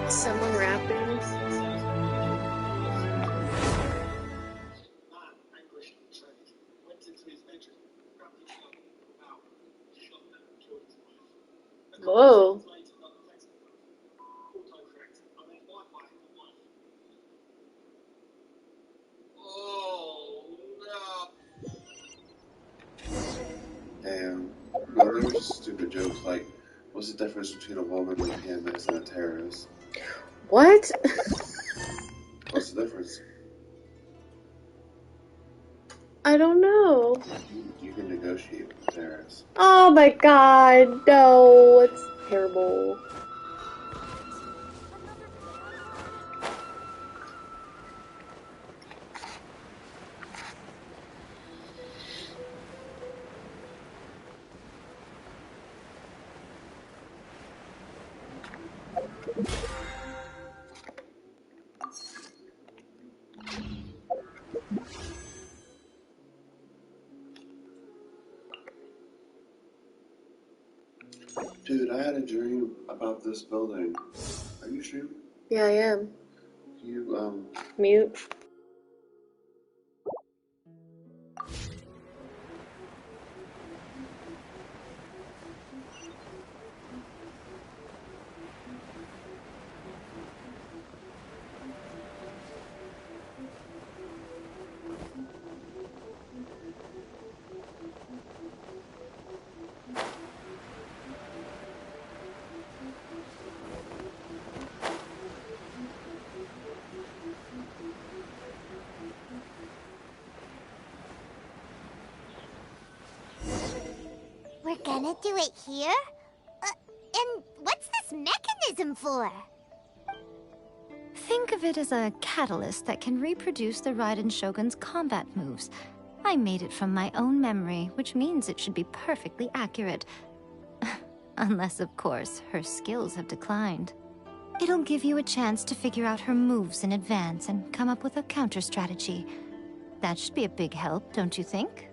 Someone rapping. Whoa. Damn. No, they were just stupid jokes like, what's the difference between a woman with PMS and a terrorist? What? What's the difference? I don't know. You can negotiate with the terrorists. Oh my god, no. It's terrible. Dude, I had a dream about this building. Are you streaming? Yeah, I am. You, Mute. We're gonna do it here? And what's this mechanism for? Think of it as a catalyst that can reproduce the Raiden Shogun's combat moves. I made it from my own memory, which means it should be perfectly accurate. Unless, of course, her skills have declined. It'll give you a chance to figure out her moves in advance and come up with a counter strategy. That should be a big help, don't you think?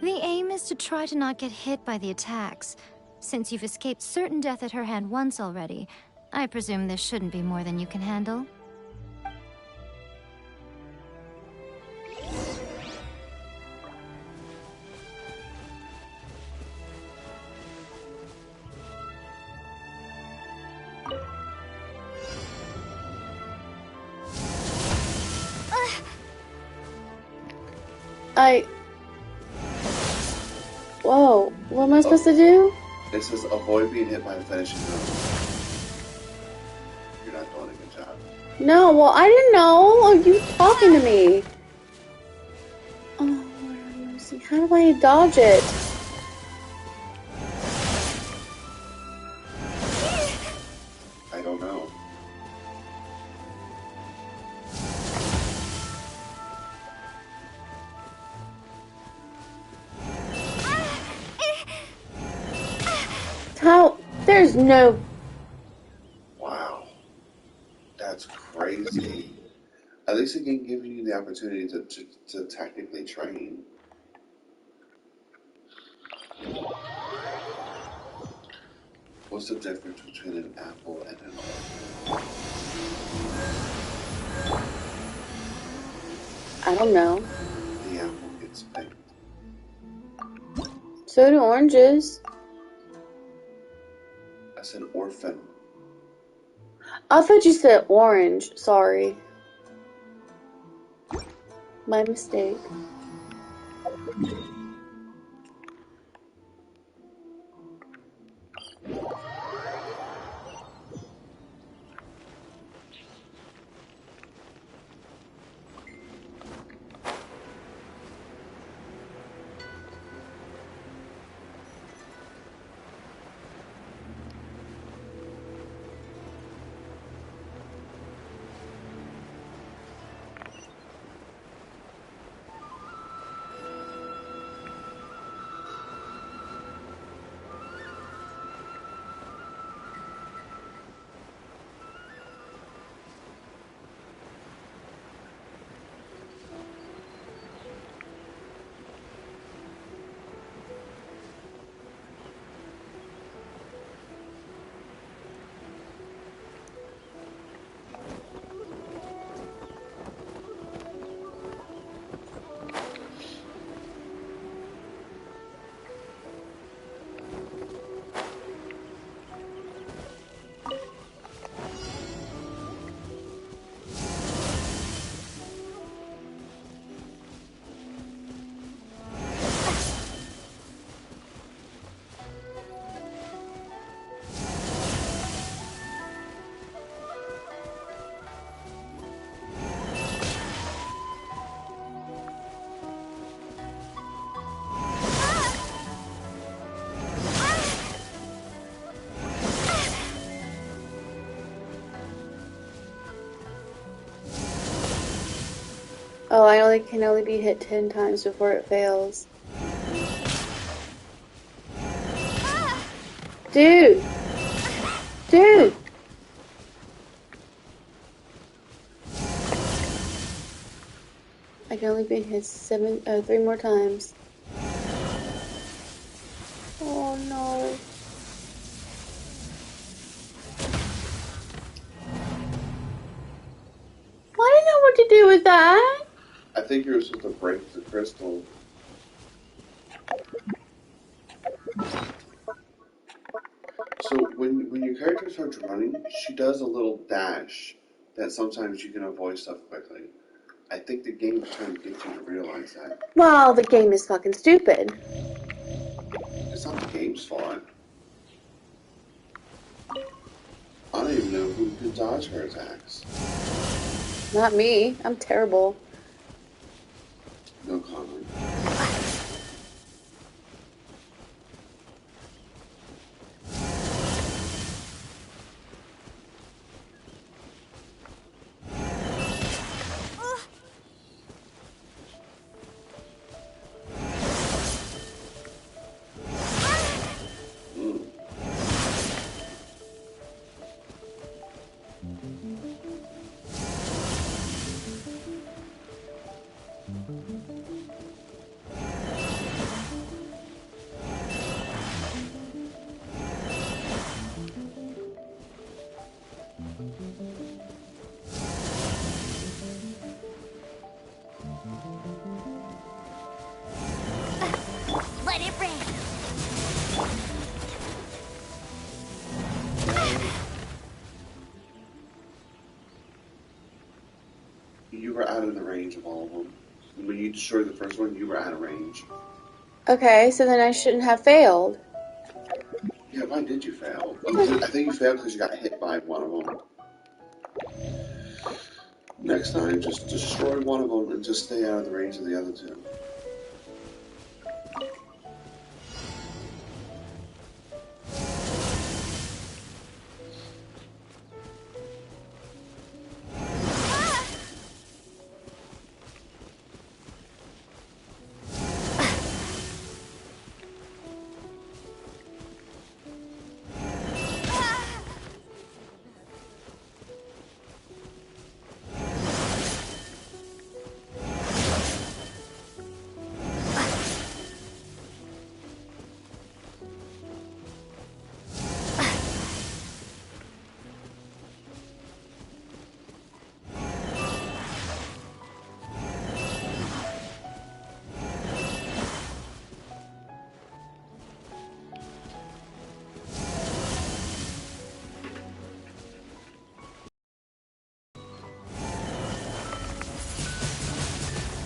The aim is to try to not get hit by the attacks. Since you've escaped certain death at her hand once already, I presume this shouldn't be more than you can handle. Whoa, what am I supposed to do? it says avoid being hit by the finishing move. You're not doing a good job. No, well, I didn't know. Are you talking to me? Oh, Lord have mercy. How do I dodge it? I don't know. How? There's no... Wow. That's crazy. At least it can give you the opportunity to technically train. What's the difference between an apple and an orange? I don't know. The apple gets picked. So do oranges. That's an orphan. I thought you said orange. Sorry. My mistake. Oh, I only can only be hit 10 times before it fails. Dude! Dude! I can only be hit 3 more times. Oh no. I didn't know what to do with that. I think you're supposed to break the crystal. So when your character starts running, she does a little dash that sometimes you can avoid stuff quickly. I think the game is trying to get you to realize that. Well, the game is fucking stupid. It's not the game's fault. I don't even know who can dodge her attacks. Not me. I'm terrible. No comment. Let it rain. You were out of the range of all of them. When you destroyed the first one, you were out of range. Okay, so then I shouldn't have failed. Yeah, why did you fail? I think you failed because you got hit by one of them. Next time, just destroy one of them and just stay out of the range of the other two.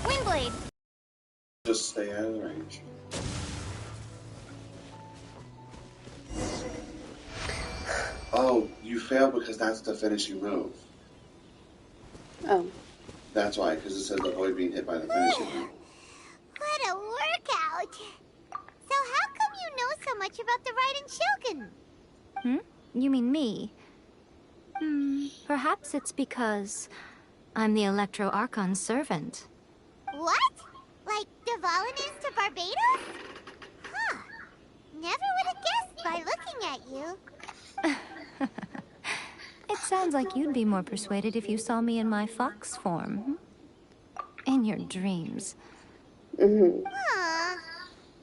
Windblade. Just stay out of the range. Oh, you failed because that's the finishing move. Oh. That's why, because it says avoid being hit by the finishing move. What a workout. So how come you know so much about the Raiden Shogun? You mean me? Perhaps it's because I'm the Electro Archon's servant. What? Like Dvalin is to Barbados? Huh. Never would have guessed by looking at you. It sounds like you'd be more persuaded if you saw me in my fox form. In your dreams. Aw.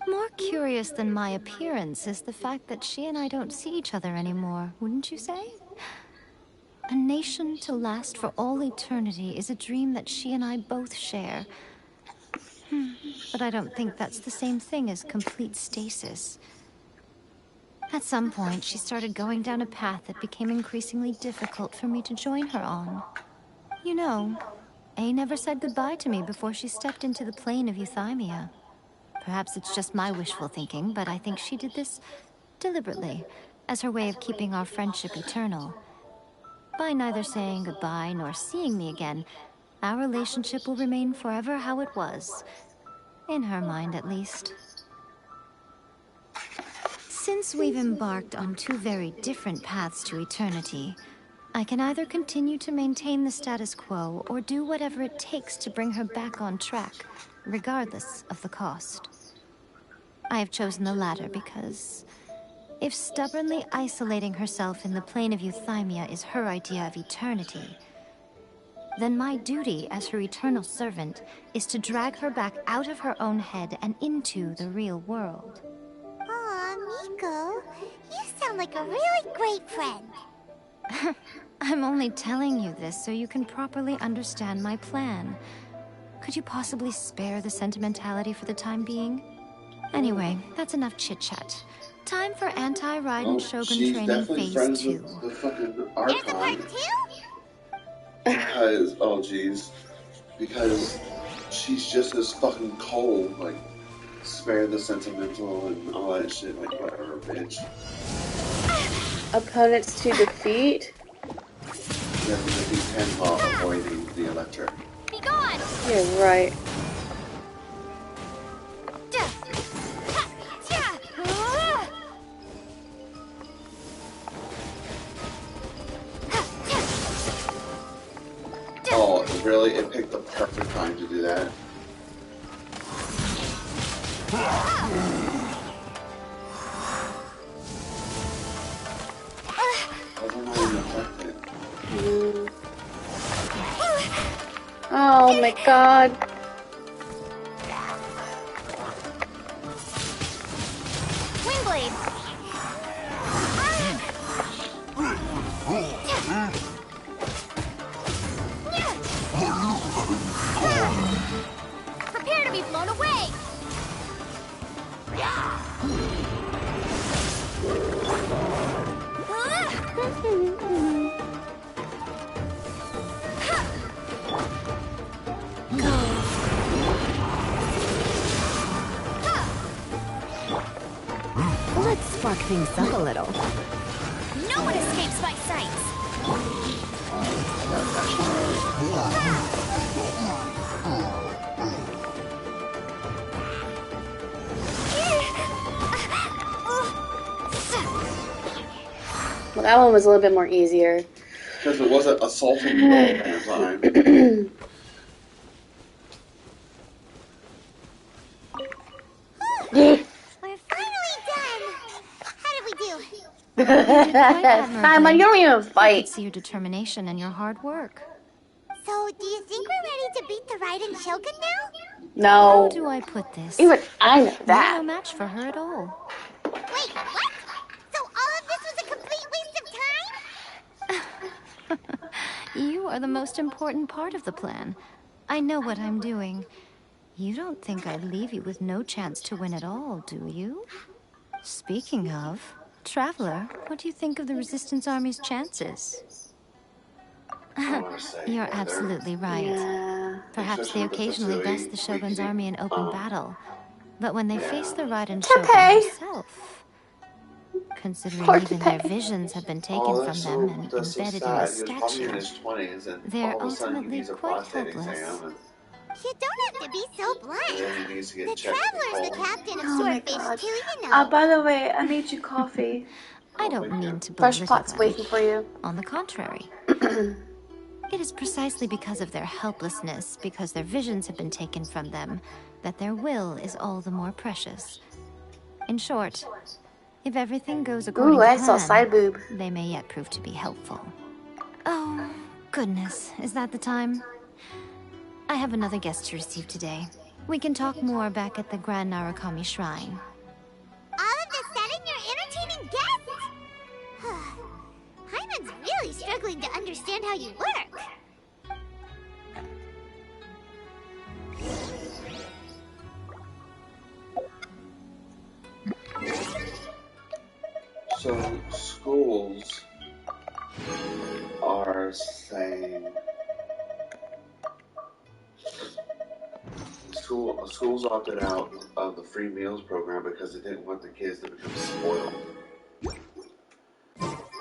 More curious than my appearance is the fact that she and I don't see each other anymore, wouldn't you say? A nation to last for all eternity is a dream that she and I both share. But I don't think that's the same thing as complete stasis. At some point, she started going down a path that became increasingly difficult for me to join her on. You know, A never said goodbye to me before she stepped into the plane of Euthymia. Perhaps it's just my wishful thinking, but I think she did this deliberately, as her way of keeping our friendship eternal. By neither saying goodbye nor seeing me again, our relationship will remain forever how it was. In her mind, at least. Since we've embarked on two very different paths to eternity, I can either continue to maintain the status quo or do whatever it takes to bring her back on track, regardless of the cost. I have chosen the latter because if stubbornly isolating herself in the plane of euthymia is her idea of eternity, then my duty as her eternal servant is to drag her back out of her own head and into the real world. Aw, Miko, you sound like a really great friend. I'm only telling you this so you can properly understand my plan. Could you possibly spare the sentimentality for the time being? Anyway, that's enough chit-chat. Time for anti-Raiden Shogun she's training definitely phase friends 2. with the fucking There's a Archon. part 2? Because, oh jeez. Because she's just as fucking cold, like, spare the sentimental and all that shit, like, whatever, bitch. Opponents to defeat? You have to defeat Tenma avoiding the electric. Be gone! Yeah, right. Oh, really? It picked the perfect time to do that. I don't know when affected. Oh my god. Windblade! Prepare to be blown away! Let's spark things up a little. No one escapes my sights! Well, that one was a little bit more easier. Because it wasn't assaulting you all the time. We're finally done! How did we do? Simon, you don't even I could fight. see your determination and your hard work. So, do you think we're ready to beat the Raiden Shogun now? How No. do I put this? Even I know You're no that. match for her at all. Wait, what? So all of this was a complete waste of time? You are the most important part of the plan. I know what I'm doing. You don't think I'd leave you with no chance to win at all, do you? Speaking of, Traveler, what do you think of the Resistance Army's chances? You're absolutely right. Yeah. Perhaps they occasionally best the Shogun's army in open battle. But when they face the Raiden It's Shogun okay. himself, considering Course even it's their okay. visions have been taken Oh, from them and that's so embedded in sad. a He was probably in his statue, 20s and they're all of a sudden he ultimately needs a quite prostate helpless. exam and You don't have to be so blunt. then he needs to The get checked for Traveler's the colon. captain of Oh my Swordfish God. too, you know. By the way, I made you coffee. I don't mean to Fresh belittle pot's them. waiting for you. On the contrary. It is precisely because of their helplessness, because their visions have been taken from them, that their will is all the more precious. In short, if everything goes according Ooh, to I saw plan, side boob. they may yet prove to be helpful. Oh, goodness, is that the time? I have another guest to receive today. We can talk more back at the Grand Narukami Shrine. All of a sudden, you're entertaining guests? Hyman's really struggling to understand how you work. So schools are saying schools opted out of the free meals program because they didn't want the kids to become spoiled.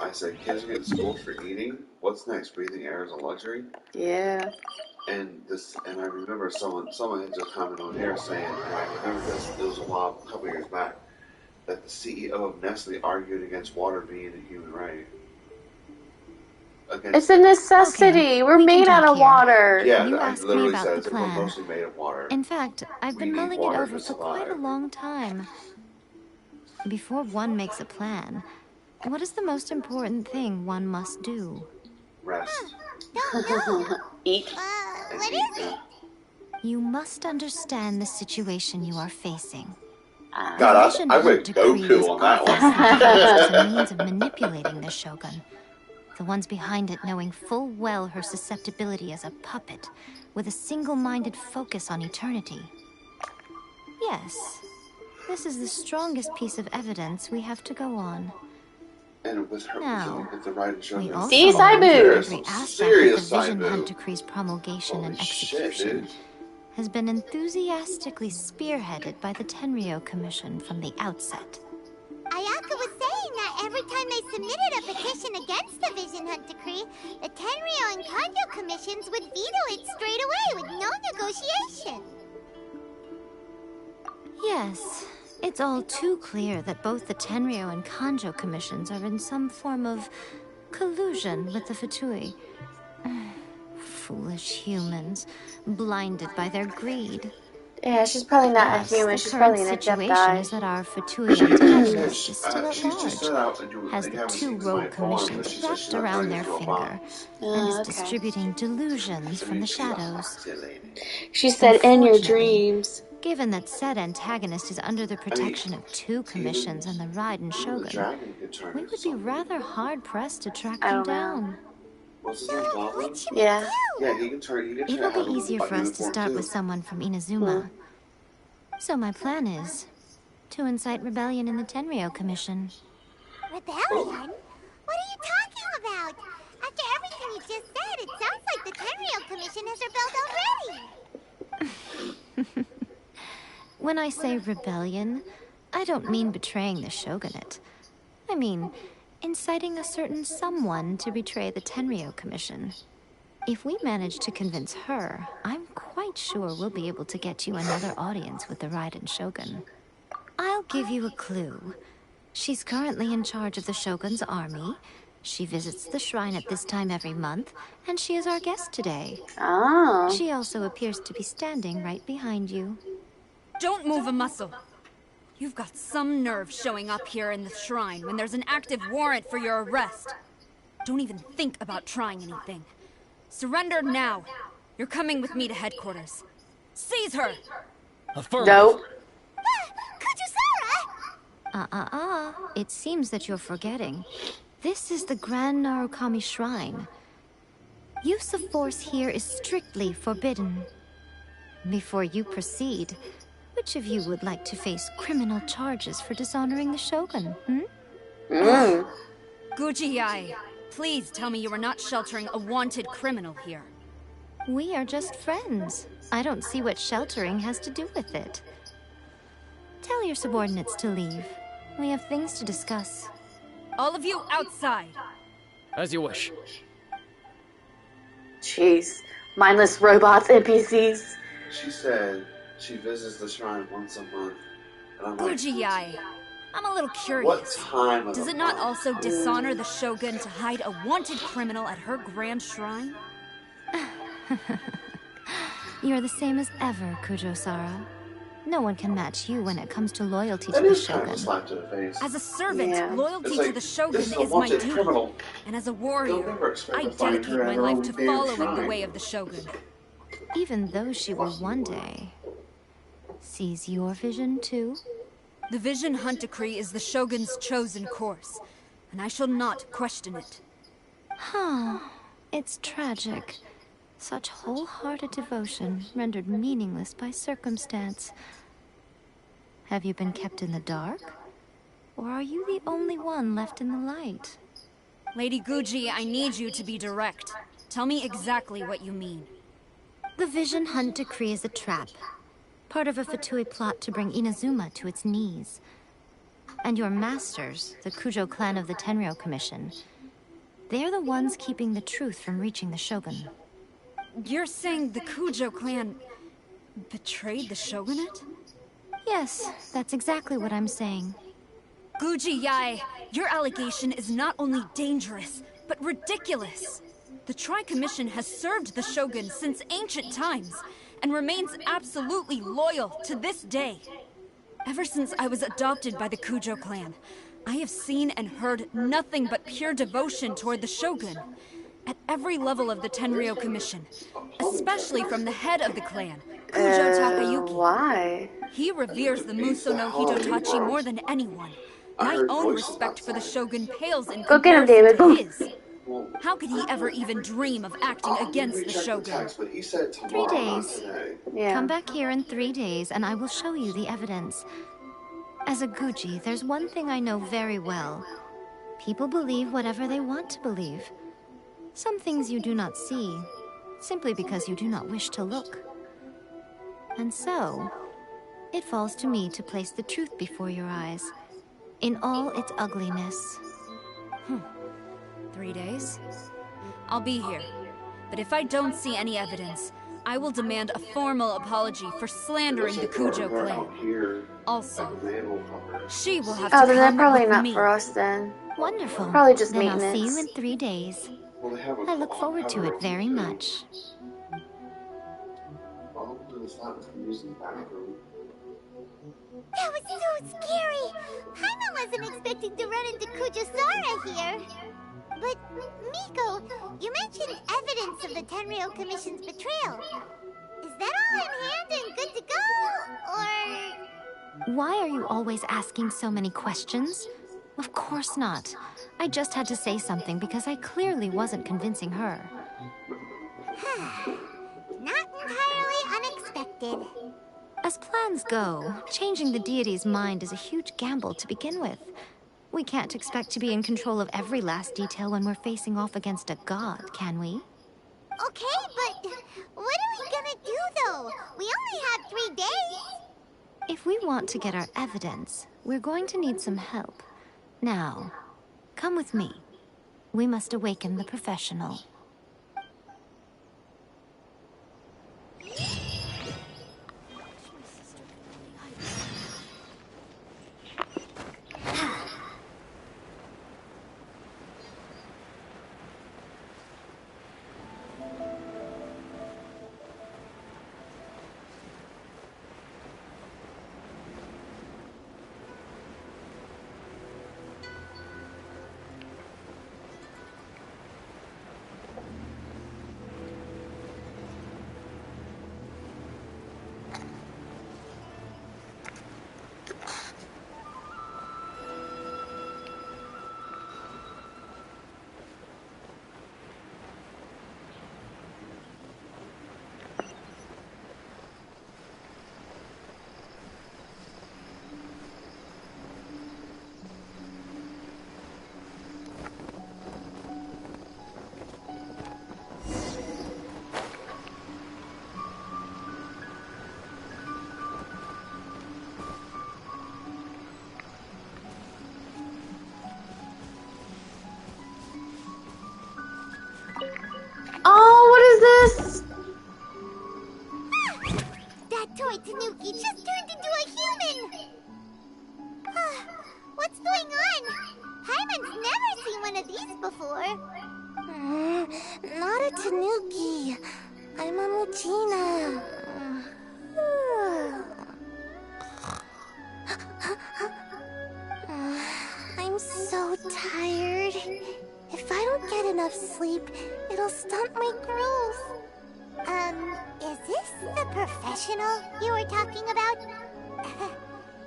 I said, kids get schooled for eating. What's next? Breathing air is a luxury. Yeah. And I remember someone had just commented on here saying, and I remember this. It was a couple years back, that the CEO of Nestle argued against water being a human right. against It's a necessity. Okay, We're we can made out talk of here. water. Yeah, You I asked me literally about said the it's plan. mostly made of water. In fact, I've We been need mulling it water over to for quite a survive. long time. Before one makes a plan, what is the most important thing one must do? Rest Don't know. Eat. and What eat. is it? You must understand the situation you are facing. Ah. God, The I Vision went Hunt Decree Goku was on that obviously one. devised as a means of manipulating the Shogun. The ones behind it knowing full well her susceptibility as a puppet, with a single-minded focus on eternity. Yes, this is the strongest piece of evidence we have to go on. And with her, Now, with the right We shogun. also See, know Saibu. that There's every some aspect of the serious Vision Saibu. Hunt Decree's promulgation Holy and shit, execution dude. has been enthusiastically spearheaded by the Tenryo Commission from the outset. Ayaka was saying that every time they submitted a petition against the Vision Hunt Decree, the Tenryo and Kanjo commissions would veto it straight away with no negotiation. Yes, it's all too clear that both the Tenryo and Kanjo commissions are in some form of collusion with the Fatui. Foolish humans, blinded by their greed. Yeah, she's probably not a Plus, human. the She's current probably an situation Adepti. is that our Fatui antagonist is still at She just said large, they has the haven't two seen my rogue farm, but commissions she said wrapped she's not around turning their into a finger, bomb. and is Okay. distributing delusions from the shadows. Silly lady. She said, "In your Unfortunately, dreams." Given that said antagonist is under the protection of two commissions and the Raiden Even the Shogun, dragon could turn we into would be something. rather hard-pressed to track I them don't know. down. What's his name, Pablo? What should Yeah. we do? Yeah, he can turn. He can turn It will have be a easier for us to uniform, start too. with someone from Inazuma. So my plan is to incite rebellion in the Tenryo Commission. Rebellion? What are you talking about? After everything you just said, it sounds like the Tenryo Commission has rebelled already. When I say rebellion, I don't mean betraying the shogunate. I mean inciting a certain someone to betray the Tenryo Commission. If we manage to convince her, I'm quite sure we'll be able to get you another audience with the Raiden Shogun. I'll give you a clue. She's currently in charge of the Shogun's army. She visits the shrine at this time every month, and she is our guest today. Oh. She also appears to be standing right behind you. Don't move a muscle. You've got some nerve showing up here in the shrine when there's an active warrant for your arrest. Don't even think about trying anything. Surrender now. You're coming with me to headquarters. Seize her! Affirmative. Nope. Kujusara! It seems that you're forgetting. This is the Grand Narukami Shrine. Use of force here is strictly forbidden. Before you proceed, which of you would like to face criminal charges for dishonoring the Shogun, Guji-ai, please tell me you are not sheltering a wanted criminal here. We are just friends. I don't see what sheltering has to do with it. Tell your subordinates to leave. We have things to discuss. All of you outside! As you wish. Jeez. Mindless robots, NPCs. She said she visits the shrine once a month. And I'm like, Guji-ai, I'm a little what curious. time of Does the it not month? also dishonor the Shogun to hide a wanted criminal at her grand shrine? You're the same as ever, Kujo-sara. No one can match you when it comes to loyalty to That the is kind of a Shogun. slap to the face. As a servant, Yeah. loyalty It's to like, the Shogun this is a is my wanted duty. criminal. And as a They'll warrior, never expect I to find dedicate her at my her life own to damn following the shrine. way of the Shogun. Even though she will one day seize your vision too. The Vision Hunt Decree is the Shogun's chosen course, and I shall not question it. It's tragic. Such wholehearted devotion rendered meaningless by circumstance. Have you been kept in the dark? Or are you the only one left in the light? Lady Guji, I need you to be direct. Tell me exactly what you mean. The Vision Hunt Decree is a trap. Part of a Fatui plot to bring Inazuma to its knees. And your masters, the Kujo clan of the Tenryo Commission, they're the ones keeping the truth from reaching the Shogun. You're saying the Kujo clan betrayed the Shogunate? Yes, that's exactly what I'm saying. Guji Yai, your allegation is not only dangerous, but ridiculous. The Tri-Commission has served the Shogun since ancient times, and remains absolutely loyal to this day. Ever since I was adopted by the Kujo clan, I have seen and heard nothing but pure devotion toward the Shogun. At every level of the Tenryou Commission, especially from the head of the clan, Kujo Takayuki. Why? He reveres the Muso no Hitotachi more than anyone. My own respect for the Shogun pales in Go get him, comparison to David. his. How could he ever even dream of acting against the Shogun? 3 days. Yeah. Come back here in 3 days, and I will show you the evidence. As a Guji, there's one thing I know very well. People believe whatever they want to believe. Some things you do not see, simply because you do not wish to look. And so, it falls to me to place the truth before your eyes, in all its ugliness. 3 days? I'll be here. But if I don't see any evidence, I will demand a formal apology for slandering the Kujo clan. Also, she will have to Oh, then they're come probably with not me. for us then. Wonderful. Probably just then I'll see maintenance. you in 3 days. I look forward to it very much. That was so scary! Paimon wasn't expecting to run into Kujosara here. But, Miko, you mentioned evidence of the Tenryou Commission's betrayal. Is that all in hand and good to go? Or... Why are you always asking so many questions? Of course not. I just had to say something because I clearly wasn't convincing her. Not entirely unexpected. As plans go, changing the deity's mind is a huge gamble to begin with. We can't expect to be in control of every last detail when we're facing off against a god, can we? Okay, but what are we gonna do, though? We only have 3 days. If we want to get our evidence, we're going to need some help. Now, come with me. We must awaken the professional. Oh, what is this? That toy Tanuki just turned into a human! What's going on? Paimon's never seen one of these before. Not a Tanuki. I'm a Muchina. I'm so tired. If I don't get enough sleep, it'll stunt my growth. Is this the professional you were talking about?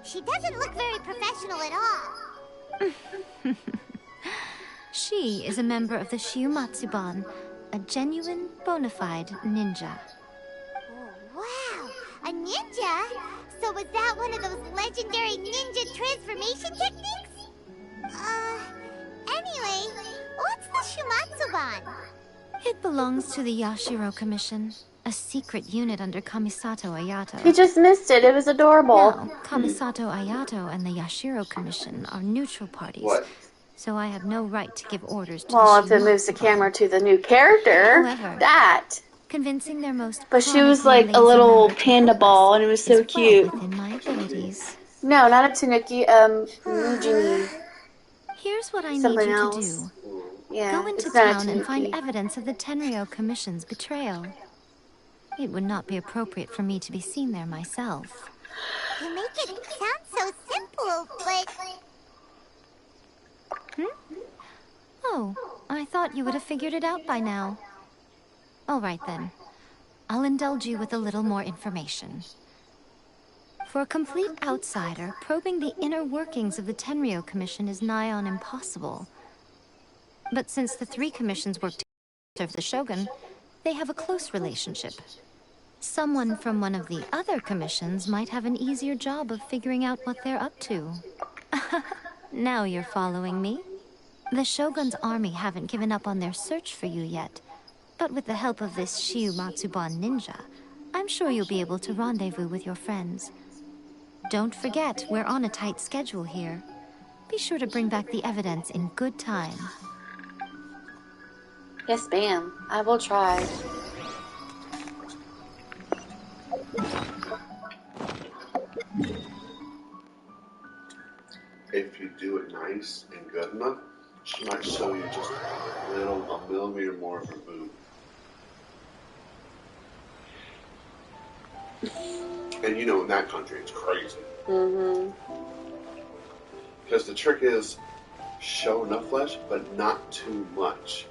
She doesn't look very professional at all. She is a member of the Shiumatsuban, a genuine, bona fide ninja. Oh, wow, a ninja? So was that one of those legendary ninja transformation techniques? Anyway, what's the Shiumatsuban? It belongs to the Yashiro Commission, a secret unit under Kamisato Ayato. You just missed it. It was adorable. Now, Kamisato Ayato and the Yashiro Commission are neutral parties. What? So I have no right to give orders to Well, the if it moves the Shiumatsuban. camera to the new character, However, that. Convincing their most But she was promising like a lazy little member to panda help ball, us and it was is so well cute. within my abilities. No, not a Tanuki, Mujini. Here's what I need Something you else. to do. Yeah, Go into it's not a town and find tanuki. evidence of the Tenryo Commission's betrayal. It would not be appropriate for me to be seen there myself. You make it sound so simple, but... Oh, I thought you would have figured it out by now. All right then. I'll indulge you with a little more information. For a complete outsider, probing the inner workings of the Tenryo Commission is nigh on impossible. But since the three commissions work to serve the Shogun, they have a close relationship. Someone from one of the other commissions might have an easier job of figuring out what they're up to. Now you're following me? The Shogun's army haven't given up on their search for you yet, but with the help of this Shiu Matsuban ninja, I'm sure you'll be able to rendezvous with your friends. Don't forget, we're on a tight schedule here. Be sure to bring back the evidence in good time. Yes, ma'am. I will try. If you do it nice and good enough, she might show you just a millimeter more of her boob. And you know, in that country, it's crazy. Mm-hmm. Because the trick is show enough flesh, but not too much.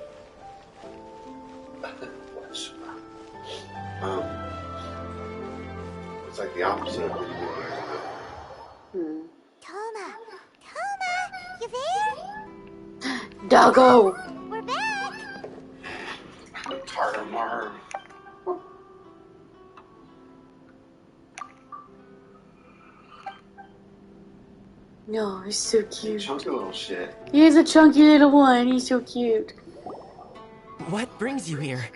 It's like the opposite of what you do. Toma! Toma! You there? Doggo! We're back! Tartar Marv. No, he's so cute. Chunky little shit. He's a chunky little one. He's so cute. What brings you here?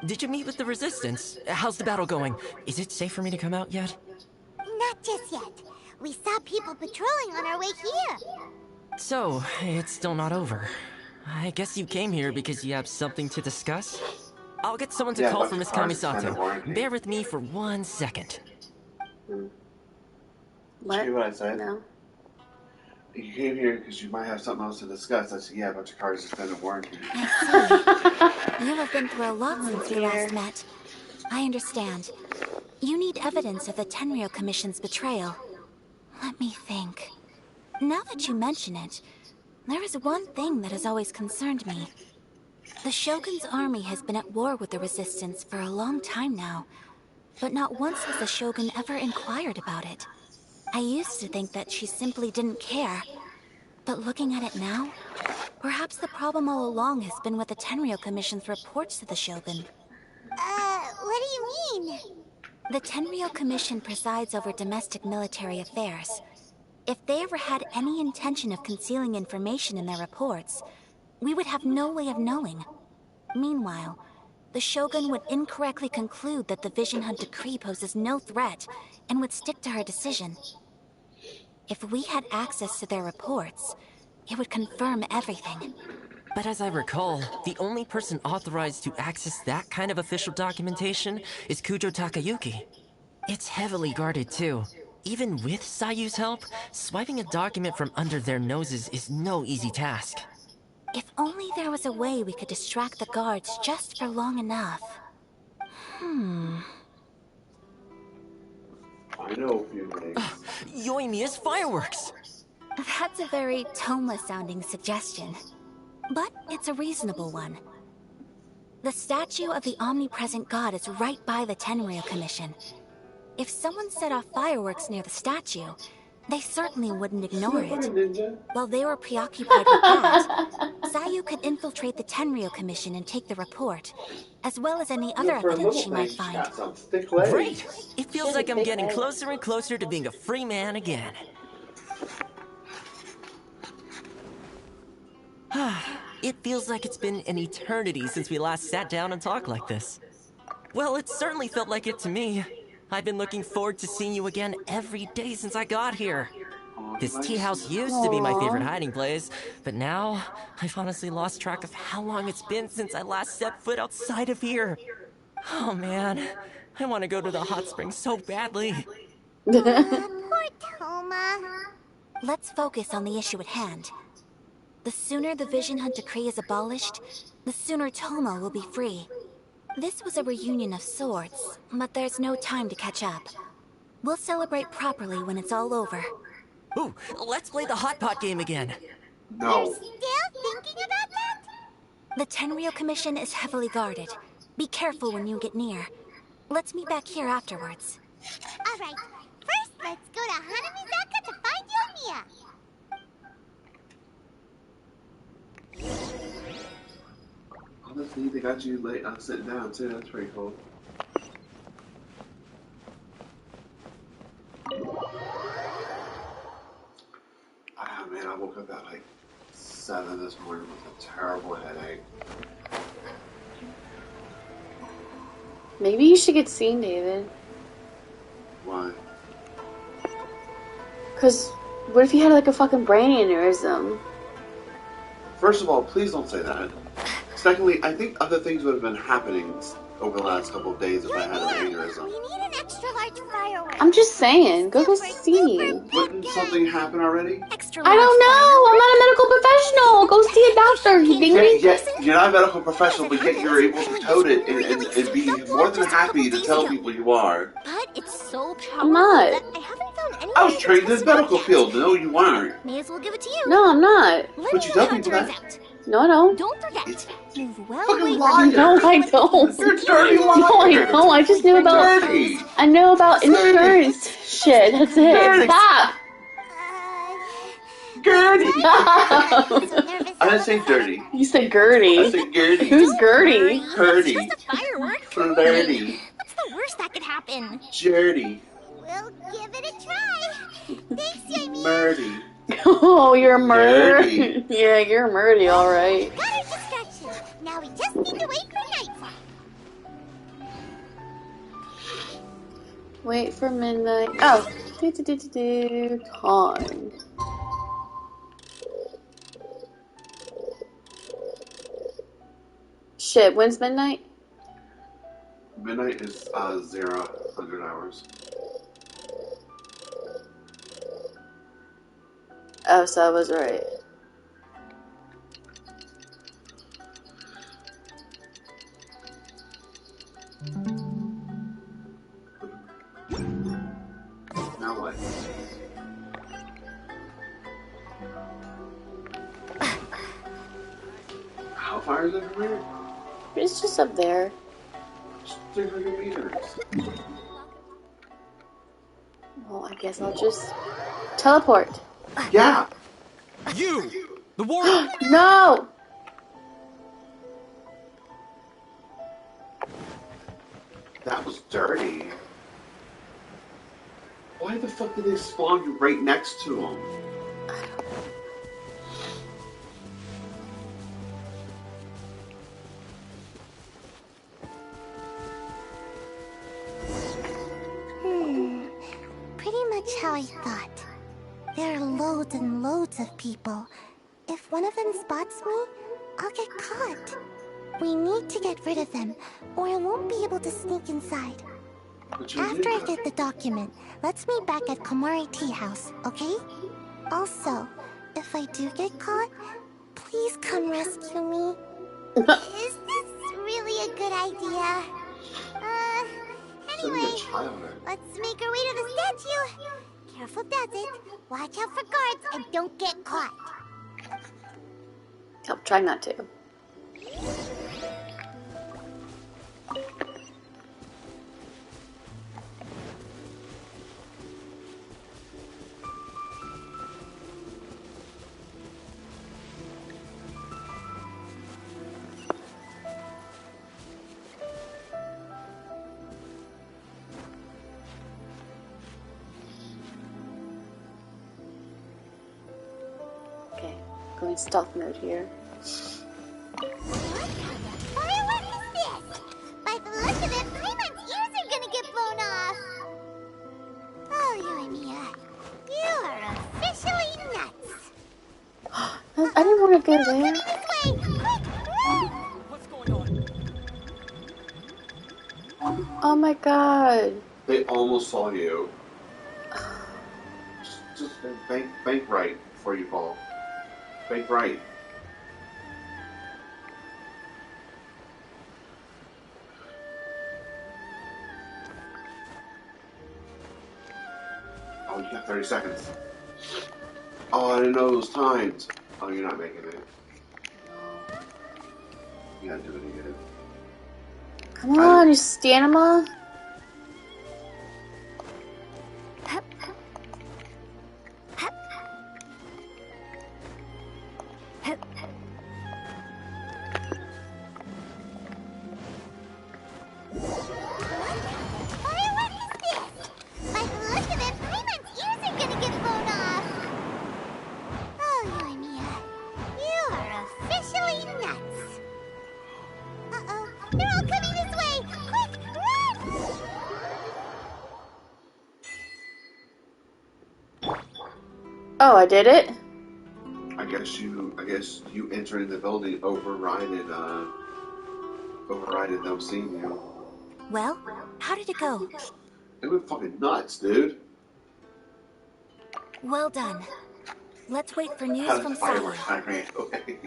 Did you meet with the Resistance? How's the battle going? Is it safe for me to come out yet? Not just yet. We saw people patrolling on our way here. So, it's still not over. I guess you came here because you have something to discuss? I'll get someone to call for Miss Kamisato. Bear with me for 1 second. What? Did you hear what I said? No. You came here because you might have something else to discuss. I said, yeah, a bunch of cars suspended warranty. I see. You have been through a lot since we last met. I understand. You need evidence of the Tenryo Commission's betrayal. Let me think. Now that you mention it, there is one thing that has always concerned me. The Shogun's army has been at war with the Resistance for a long time now, but not once has the Shogun ever inquired about it. I used to think that she simply didn't care, but looking at it now, perhaps the problem all along has been with the Tenryo Commission's reports to the Shogun. What do you mean? The Tenryo Commission presides over domestic military affairs. If they ever had any intention of concealing information in their reports, we would have no way of knowing. Meanwhile, the Shogun would incorrectly conclude that the Vision Hunt decree poses no threat and would stick to her decision. If we had access to their reports, it would confirm everything. But as I recall, the only person authorized to access that kind of official documentation is Kujo Takayuki. It's heavily guarded too. Even with Sayu's help, swiping a document from under their noses is no easy task. If only there was a way we could distract the guards just for long enough. I know a few things. Yoimiya's fireworks! That's a very Toma-sounding suggestion. But it's a reasonable one. The statue of the omnipresent god is right by the Tenryo Commission. If someone set off fireworks near the statue, they certainly wouldn't ignore it. While they were preoccupied with that, Sayu could infiltrate the Tenryo Commission and take the report, as well as any other evidence she might find. Great! It feels like I'm getting closer and closer to being a free man again. It feels like it's been an eternity since we last sat down and talked like this. Well, it certainly felt like it to me. I've been looking forward to seeing you again every day since I got here. This tea house used to be my favorite hiding place, but now I've honestly lost track of how long it's been since I last set foot outside of here. Oh man, I want to go to the hot springs so badly. Poor Toma. Let's focus on the issue at hand. The sooner the Vision Hunt decree is abolished, the sooner Tomo will be free. This was a reunion of sorts, but there's no time to catch up. We'll celebrate properly when it's all over. Ooh, let's play the hot pot game again. No. You're still thinking about that? The Tenryou Commission is heavily guarded. Be careful when you get near. Let's meet back here afterwards. Alright, first let's go to Hanamizaka to find Yoimiya. Honestly, they got you sitting down too. That's pretty cool. Ah man, I woke up at like 7 this morning with a terrible headache. Maybe you should get seen, David. Why? Because what if you had like a fucking brain aneurysm? First of all, please don't say that. Secondly, I think other things would have been happening over the last couple of days if I had an aneurysm. We need an extra large firework. I'm just saying, go see. Wouldn't something happen already? Extra I don't know. I'm not a medical professional. Go see a doctor. You think me? Yet, you're not a medical professional, but yet you're able to tote it and be more than happy to tell people you are. But it's so powerful I'm not. that I haven't found anyone I was to trained in test the medical it yet. field. No, you weren't. May as well give it to you. No, I'm not. But you tell people that. No, I don't. Don't forget, you've well Fucking weighed liar. No, I don't. You're a dirty liar. No, I don't. I just knew about. Dirty. I know about insurance shit. That's it. Dirty. Stop. Gertie. Stop. so nervous. I didn't say dirty. You said I Gertie. said Gertie. Who's Gertie? Gertie. It's just a firework. Flirty. What's the worst that could happen? Gertie. We'll give it a try. Thanks, Yoimiya. Murdy. Oh, you're a murderer. Gertie. Yeah, you're a murdy, all right. Got our distraction. Now we just need to wait for nightfall. Wait for midnight. Oh, Con. Shit, when's midnight? Midnight is 100 hours. Oh, so I was right. Now what? How far is it from here? It's just up there. Just 300 meters. Well, I guess I'll just teleport. Yeah. You! The warrior! No! That was dirty. Why the fuck did they spawn you right next to him? Pretty much how I thought. There are loads and loads of people. If one of them spots me, I'll get caught. We need to get rid of them, or I won't be able to sneak inside. But you After I did get the document, let's meet back at Komari Tea House, okay? Also, if I do get caught, please come rescue me. Is this really a good idea? Send me Anyway, a child. let's make our way to the statue. Careful does it. Watch out for guards and don't get caught. I'll try not to. Okay, going stealth mode here. Firework is this? By the look of it, Paimon's ears are gonna get blown off. Oh, Yoimiya, you are officially nuts. I didn't want to go there. This way, quick! What's going on? Oh my god. They almost saw you. Just bank right before you fall. Bank right. Oh, you got 30 seconds. Oh, I didn't know those times. Oh, you're not making it. You gotta do it again. Come on, you stamina. Oh, I did it? I guess you entering the building overrided them seeing you. Well, how did it go? It went fucking nuts, dude. Well done. Let's wait for news How from did Saya. fireworks I ran away.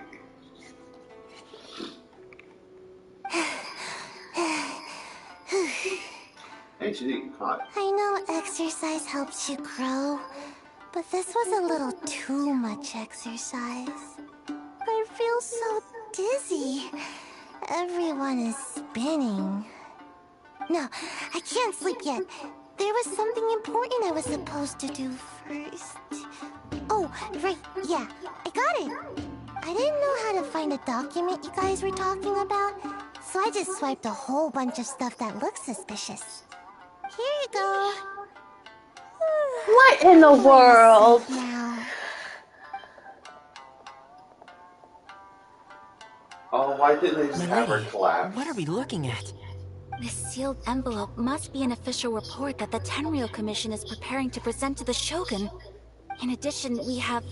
Hey, she didn't get caught. I know exercise helps you grow, but this was a little too much exercise. I feel so dizzy. Everyone is spinning. No, I can't sleep yet. There was something important I was supposed to do first. Oh, right, yeah, I got it. I didn't know how to find a document you guys were talking about, so I just swiped a whole bunch of stuff that looks suspicious. Here you go. What in the world? Now. Oh, why didn't they just My have her lady, collapse? what are we looking at? This sealed envelope must be an official report that the Tenryou Commission is preparing to present to the Shogun. In addition, we have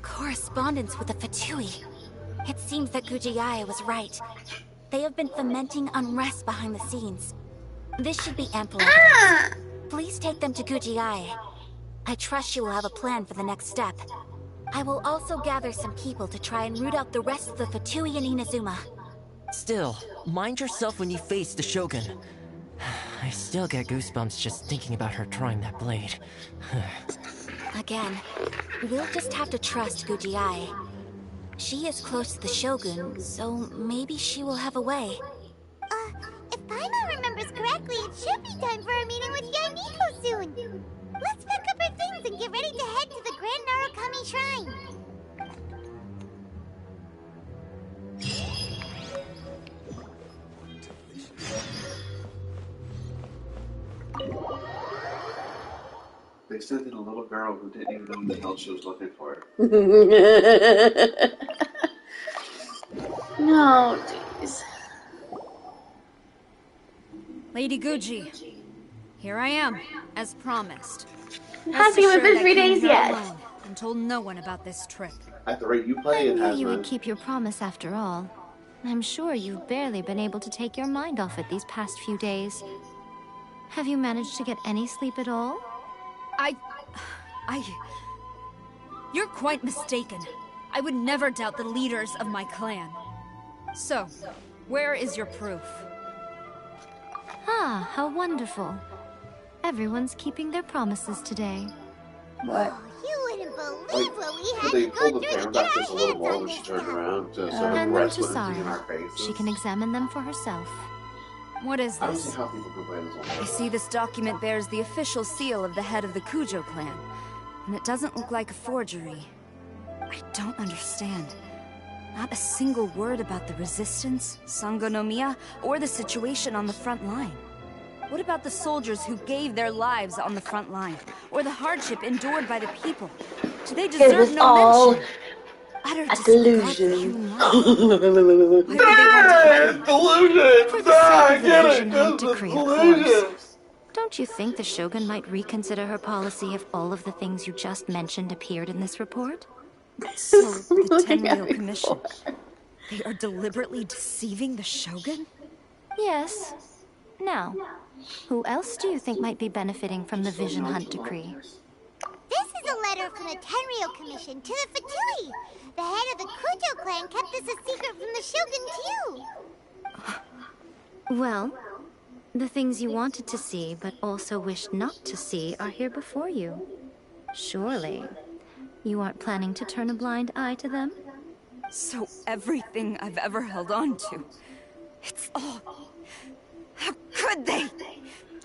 correspondence with the Fatui. It seems that Gujiai was right. They have been fomenting unrest behind the scenes. This should be ample evidence. Please take them to Gujiai. I trust she will have a plan for the next step. I will also gather some people to try and root out the rest of the Fatui in Inazuma. Still, mind yourself when you face the Shogun. I still get goosebumps just thinking about her drawing that blade. Again, we'll just have to trust Gujiai. She is close to the Shogun, so maybe she will have a way. If Paimon remembers correctly, it should be time for a meeting with Yae Miko soon. Let's pick up our things and get ready to head to the Grand Narukami Shrine. They sent in a little girl who didn't even know who the hell she was looking for. No, jeez. Lady Guji, here I am, as promised. It hasn't even been 3 days yet. And told no one about this trip. At the rate you play, I it knew has you would been. keep your promise after all. I'm sure you've barely been able to take your mind off it these past few days. Have you managed to get any sleep at all? You're quite mistaken. I would never doubt the leaders of my clan. So, where is your proof? Ah, how wonderful. Everyone's keeping their promises today. What? You wouldn't believe what we had They to pulled go the through to camera get back our just a little hands more on when she this. turned around to sort of Hand them rest to with it in our Saya. faces. She can examine them for herself. What is I don't see this? how people can play this I on. see this document bears the official seal of the head of the Kujo clan, and it doesn't look like a forgery. I don't understand. Not a single word about the resistance, Sangonomiya, or the situation on the front line. What about the soldiers who gave their lives on the front line, or the hardship endured by the people? Do they It deserve was no all mention? Utter a disregard for delusion. human life. Why would they want to hide it? Delusion! For the sake of the get Vision it! Hunt It's a decree, of delusion! course. Don't you think the Shogun might reconsider her policy if all of the things you just mentioned appeared in this report? So, the Looking at Tenryou me Commission, they are deliberately deceiving the Shogun? Yes. Now, who else do you think might be benefiting from the Vision Hunt decree? This is a letter from the Tenryou Commission to the Fatui. The head of the Kujo clan kept this a secret from the Shogun too. Well, The things you wanted to see, but also wished not to see, are here before you. Surely, you aren't planning to turn a blind eye to them? So everything I've ever held on to, it's all... How could they?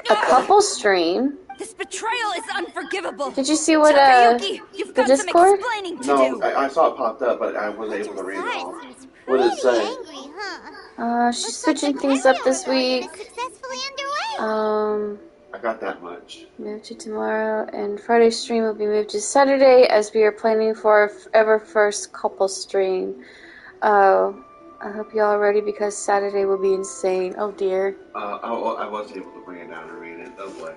A couple stream. This betrayal is unforgivable. Did you see what Takayuki, you've the got Discord? some explaining to No, do. I saw it popped up, but I wasn't able to read it all. Kujo-san seems What did it pretty say? angry, huh? She's Looks like switching the things up Tenryou this Rebellion week. is successfully underway. I got that much. Moved to tomorrow, and Friday's stream will be moved to Saturday as we are planning for our ever first couple stream. Oh, I hope y'all are ready because Saturday will be insane. Oh dear. I was able to bring it down and read it. Oh boy.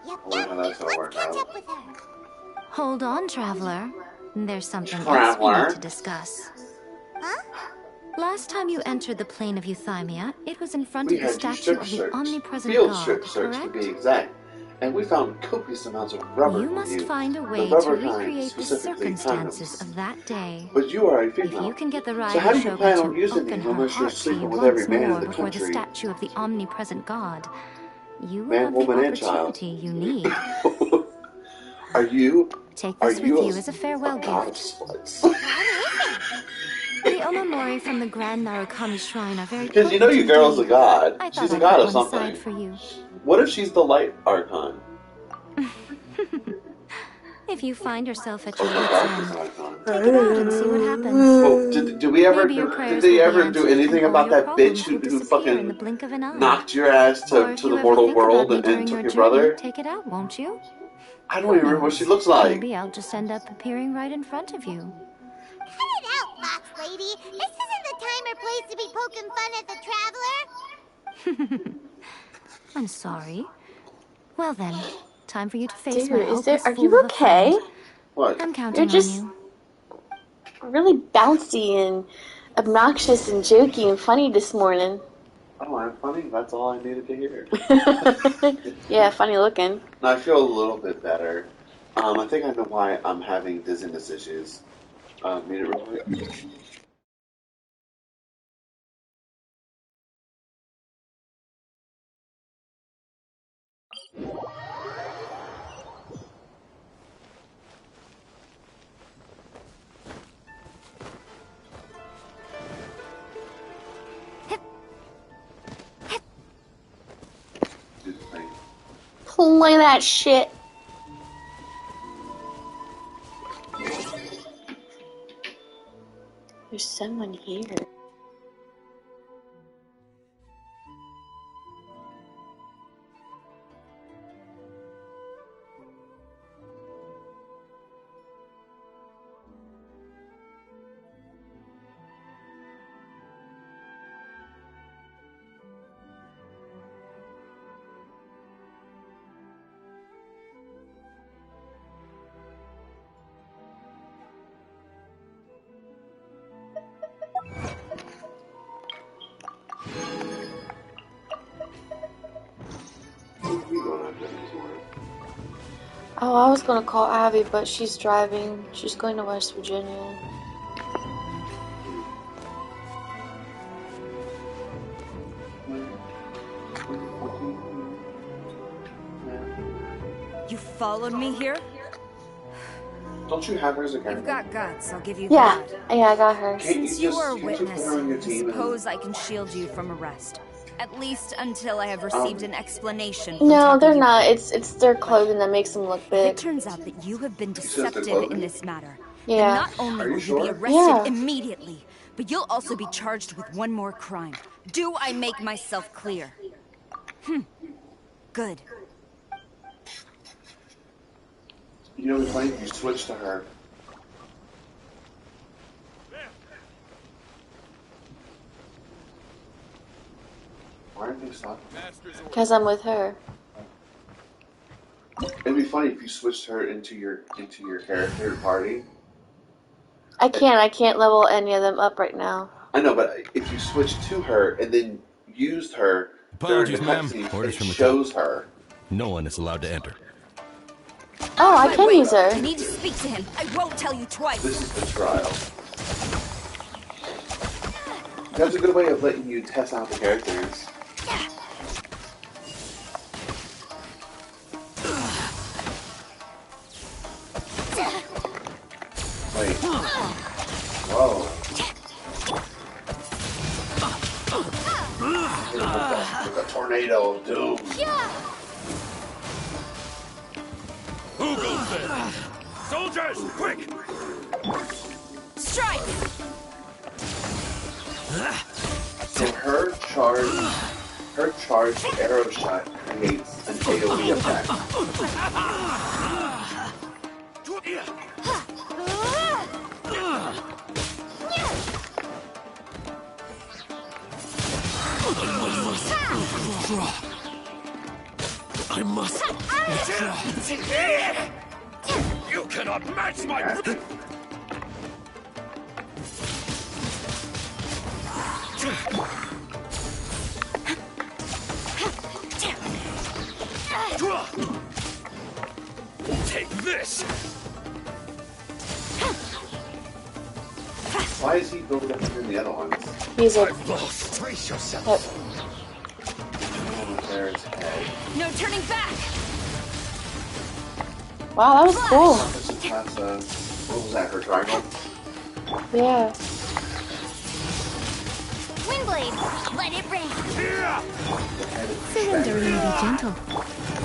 Yep, I wonder how that's gonna work let's catch out. up with her. Hold on, Traveler. There's something else we Traveler? need to discuss. Huh? Last time you entered the plane of Euthymia, it was in front We of the had two statue strip of the search, omnipresent field god, strip search to correct? be exact, and we found copious amounts of rubber You from must you. find a The way to rubber kind, recreate the specifically circumstances condoms. of that day. But you are a If female. you can get the So how do Raiden you plan Shogun on to using open these her unless you're heart to you sleeping with every once man in more the before the country? statue of the omnipresent god, you will Man, have woman, the and child. opportunity you need. Are you? Take Are this with you you as a farewell god of gift. sluts? The Omamori from the Grand Narukami Shrine are very Because you know potent your girl's a indeed. god. I She's thought a I'd god put of one something. aside for you. What if she's the light archon? If you find yourself at Or your the wit's darkest end, archon? take it out and see what happens. Well, did we ever Maybe your did prayers they will be ever do answered anything and all about your that problems bitch will who disappear in the fucking blink of an eye. knocked your ass Or to if the you ever mortal think about world me and during took your your journey, brother? take it out, won't you? I don't even remember what she looks like. Maybe I'll just end up appearing right in front of you. Cut it out, Fox Lady. This isn't the time or place to be poking fun at the Traveler. I'm sorry. Well then, time for you to face Dude, my hopeless are fool you of a okay? friend. What? I'm counting You're just on you. really bouncy and obnoxious and jokey and funny this morning. Oh, I'm funny. That's all I needed to hear. Yeah, funny looking. I feel a little bit better. I think I know why I'm having dizziness issues. Mute it real quick. Do the thing. Play that shit. There's someone here. We going after this one. Oh, I was gonna call Abby, but she's driving. She's going to West Virginia. You followed me here? Don't you have her as a You've character? got guts, I'll give you Yeah, that. yeah, I got her. Can't you Since you just are a can't you put witness, her on your I team and- suppose I can shield you from arrest. At least until I have received an explanation from No, they're Takayuki. not. It's their clothing that makes them look If big. it turns out that you have been said the deceptive clothing? in this matter, Yeah. then not only Are you will you be sure? arrested Yeah. immediately, but you'll also be charged with one more crime. Do I make myself clear? Good. You know what's funny? You switch to her. Why aren't they stopping? Because I'm with her. It'd be funny if you switched her into your character party. I can't level any of them up right now. I know, but if you switched to her and then used her during the Apologies, ma'am. cutscene, Orders it from the shows her. No one is allowed to enter. Oh, I can use I her. need to speak to him. I won't tell you twice. This is the trial. That's a good way of letting you test out the characters. With a tornado of doom. Who goes there? Soldiers, quick! Strike! So her charged arrow shot creates an AoE effect. I must. You cannot match my. Take this. Why is he building up than the other ones? He's a. Lost. Brace yourself. There's head. No turning back! Wow, that was cool. This is past, what was that, her triangle? Yeah. Windblade, let it rain. Surrendering be gentle.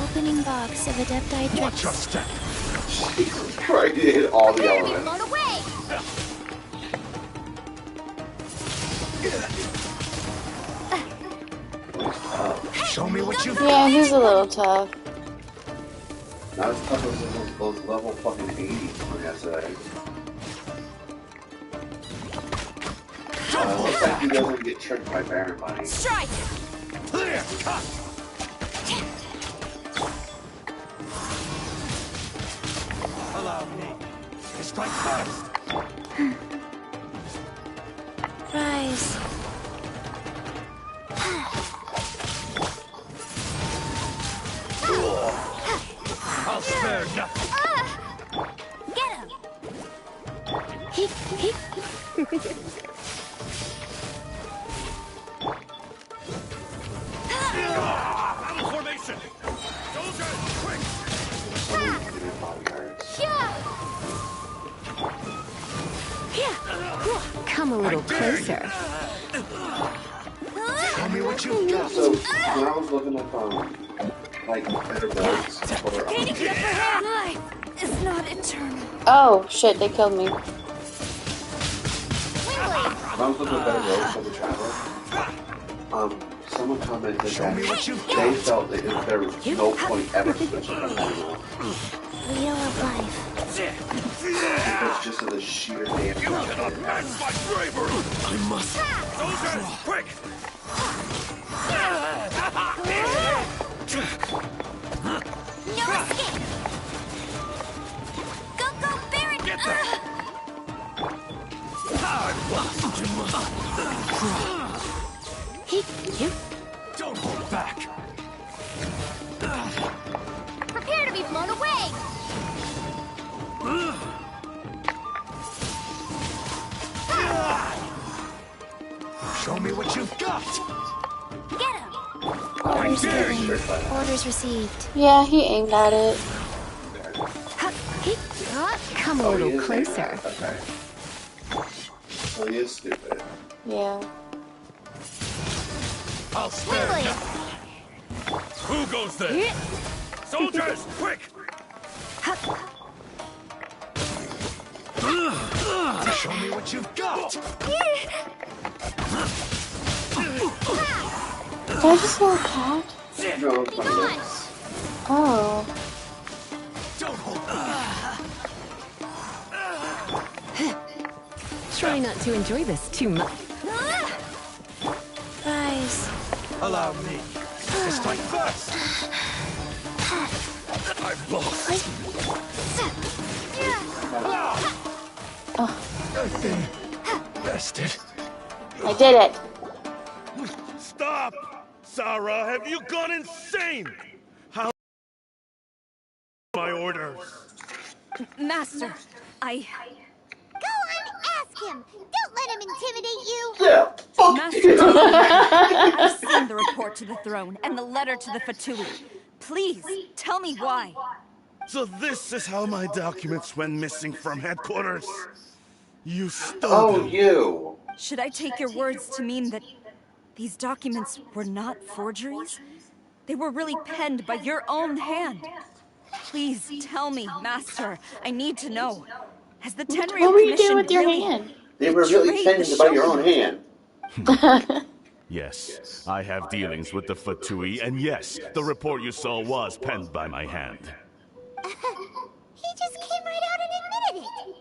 Opening box of Adepti Watch your Drex. step. Right, he hit all the Prepare to be elements. blown away. Show me what you've Yeah, he's a little tough. Not as tough as those level fucking 80 from yesterday. Looks like he doesn't get tricked by Baron Bunny. Strike! Clear. Cut. Allow me. Strike first. Rise. I'll spare nothing. Get him. Battle formation. Soldiers, quick. Someone's getting bodyguards. Come a little closer. Show me what you've got. So, when I was looking up, like, better builds for, Life is not eternal. Oh, shit, they killed me. Windblade. when I was looking at better builds for the Traveler, someone commented Show me what you've that got. they felt that there was no point ever switching from manual. Wheel of life. Because just of the sheer damage. You cannot match my bravery. I must. Soldiers, quick. No escape. Go, go, Baron. Get them. I'm lost. Don't hold back. Prepare to be blown away. Show me what you've got. Get him. Orders dare given. you. Orders received. Yeah, he aimed at it. Come a Oh, he little is closer. Okay. So he is stupid. Yeah. I'll spare Windblade. nothing. Who goes there? Soldiers, quick. Show me what you've got. Did I just hear a cat? No, it's not this. Oh. Don't hold back. Try not to enjoy this too much. Rise. Allow me to strike first. I'm lost. I've been bested. I did it. Stop! Sarah, have you gone insane? How my orders? Master, Go on, ask him. Don't let him intimidate you. Yeah, fuck Master, you. I've seen the report to the throne and the letter to the Fatui. Please, tell me why. So this is how my documents went missing from headquarters. You stole Oh, them. you. Should I take your words to mean that These documents were not forgeries? They were really penned by your own hand. Please tell me, Master. I need to know. Has the Tenryou What were you doing Commission with your really hand? They were really betrayed penned the by your own Shogunate? hand. Yes, I have dealings with the Fatui, and yes, the report you saw was penned by my hand. He just came right out and admitted it.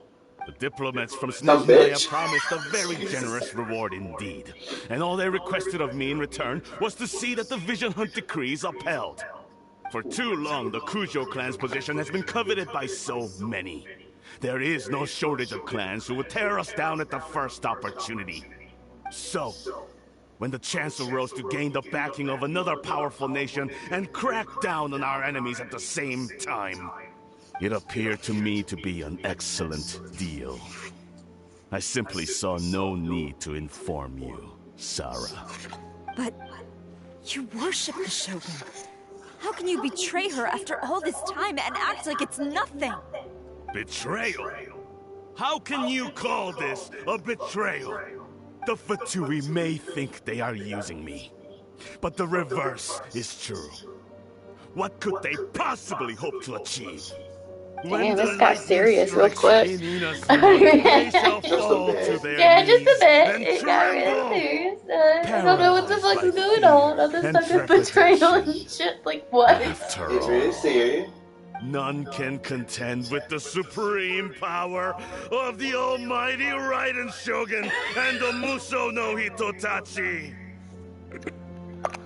The diplomats from Some Snezhnaya bitch. promised a very generous reward indeed. And all they requested of me in return was to see that the Vision Hunt decree is upheld. For too long, the Kujo clan's position has been coveted by so many. There is no shortage of clans who would tear us down at the first opportunity. So, when the chance arose to gain the backing of another powerful nation and crack down on our enemies at the same time, it appeared to me to be an excellent deal. I simply saw no need to inform you, Sarah. But you worship the Shogun. How can you betray her after all this time and act like it's nothing? Betrayal? How can you call this a betrayal? The Fatui may think they are using me, but the reverse is true. What could they possibly hope to achieve? Damn, this got serious real quick. Yeah, just a bit. It got really serious. I don't know what the fuck is going on. Other stuff is betrayal and shit. Like what? After It's really serious. none can contend with the supreme power of the almighty Raiden Shogun and the Muso no Hitotachi.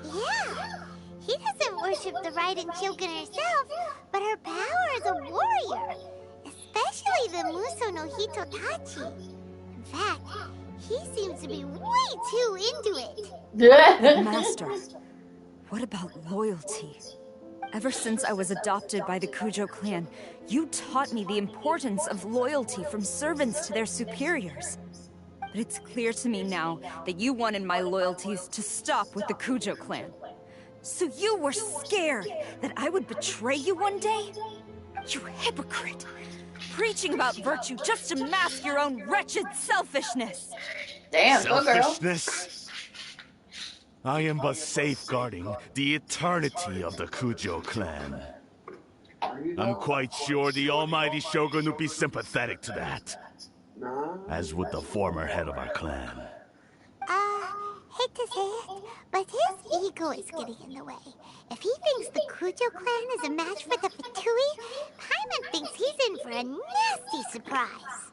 Yeah. He doesn't worship the Raiden Shogun herself, but her power as a warrior. Especially the Muso no Hitotachi. In fact, he seems to be way too into it. Master, what about loyalty? Ever since I was adopted by the Kujo clan, you taught me the importance of loyalty from servants to their superiors. But it's clear to me now that you wanted my loyalties to stop with the Kujo clan. So you were scared that I would betray you one day? You hypocrite! Preaching about virtue just to mask your own wretched selfishness! Damn, go girl. Selfishness? I am but safeguarding the eternity of the Kujo clan. I'm quite sure the almighty Shogun would be sympathetic to that. As would the former head of our clan. Hate to say it, but his ego is getting in the way. If he thinks the Kujo clan is a match for the Fatui, Paimon thinks he's in for a nasty surprise.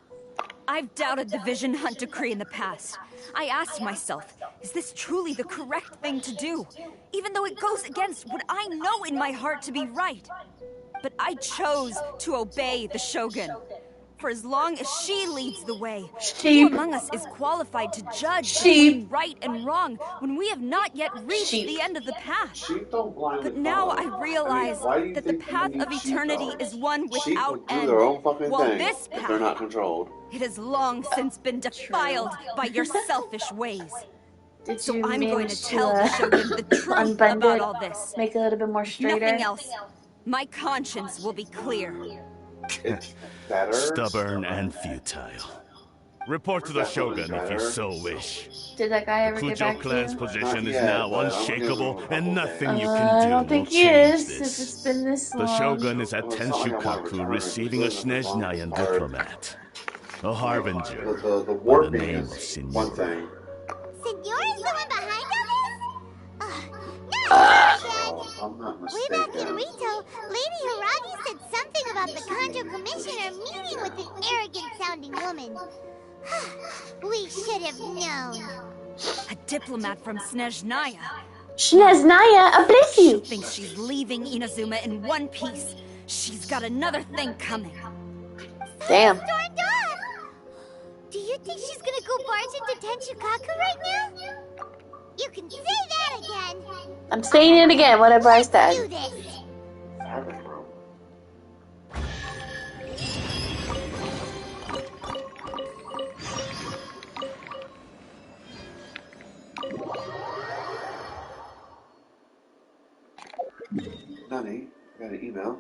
I've doubted the Vision Hunt decree in the past. I asked myself, is this truly the correct thing to do? Even though it goes against what I know in my heart to be right. But I chose to obey the Shogun. For as long as she leads the way, who among us is qualified to judge between right and wrong when we have not yet reached the end of the path? But now I realize that the path of eternity is one without end, while this if they're not path, controlled. it has long since been defiled by your selfish ways. Did So you I'm going to manage tell the Shogun the truth unbend about it? all this. Make it a little bit more straighter. Nothing else. My conscience will be clear. It's better. Stubborn and futile. Report to the Shogun if you so wish. Did that guy ever get Kujo back to clan's you? position is Not yet, now but I'm gonna unshakable, give him a and couple nothing days. you can do I don't will think he change is. If this. it's been this The long. Shogun is at Well, it's not like I wanna Tenshukaku return receiving a it. Snezhnayan diplomat. A harbinger The by the warping name of is one Signora. thing. Signora's the one behind all this? Not again. I'm not Way back in mistaken. Rito, Lady Hiragi said something about the Kanjo Commissioner meeting with an arrogant-sounding woman. We should have known. A diplomat from Snezhnaya. Snezhnaya, I bless you. She thinks she's leaving Inazuma in one piece. She's got another thing coming. Damn. Stormed off. Do you think she's gonna go barge into Tenshukaku right now? You can say that again. I'm saying it again, whatever I Do said. this. Nani, I got an email.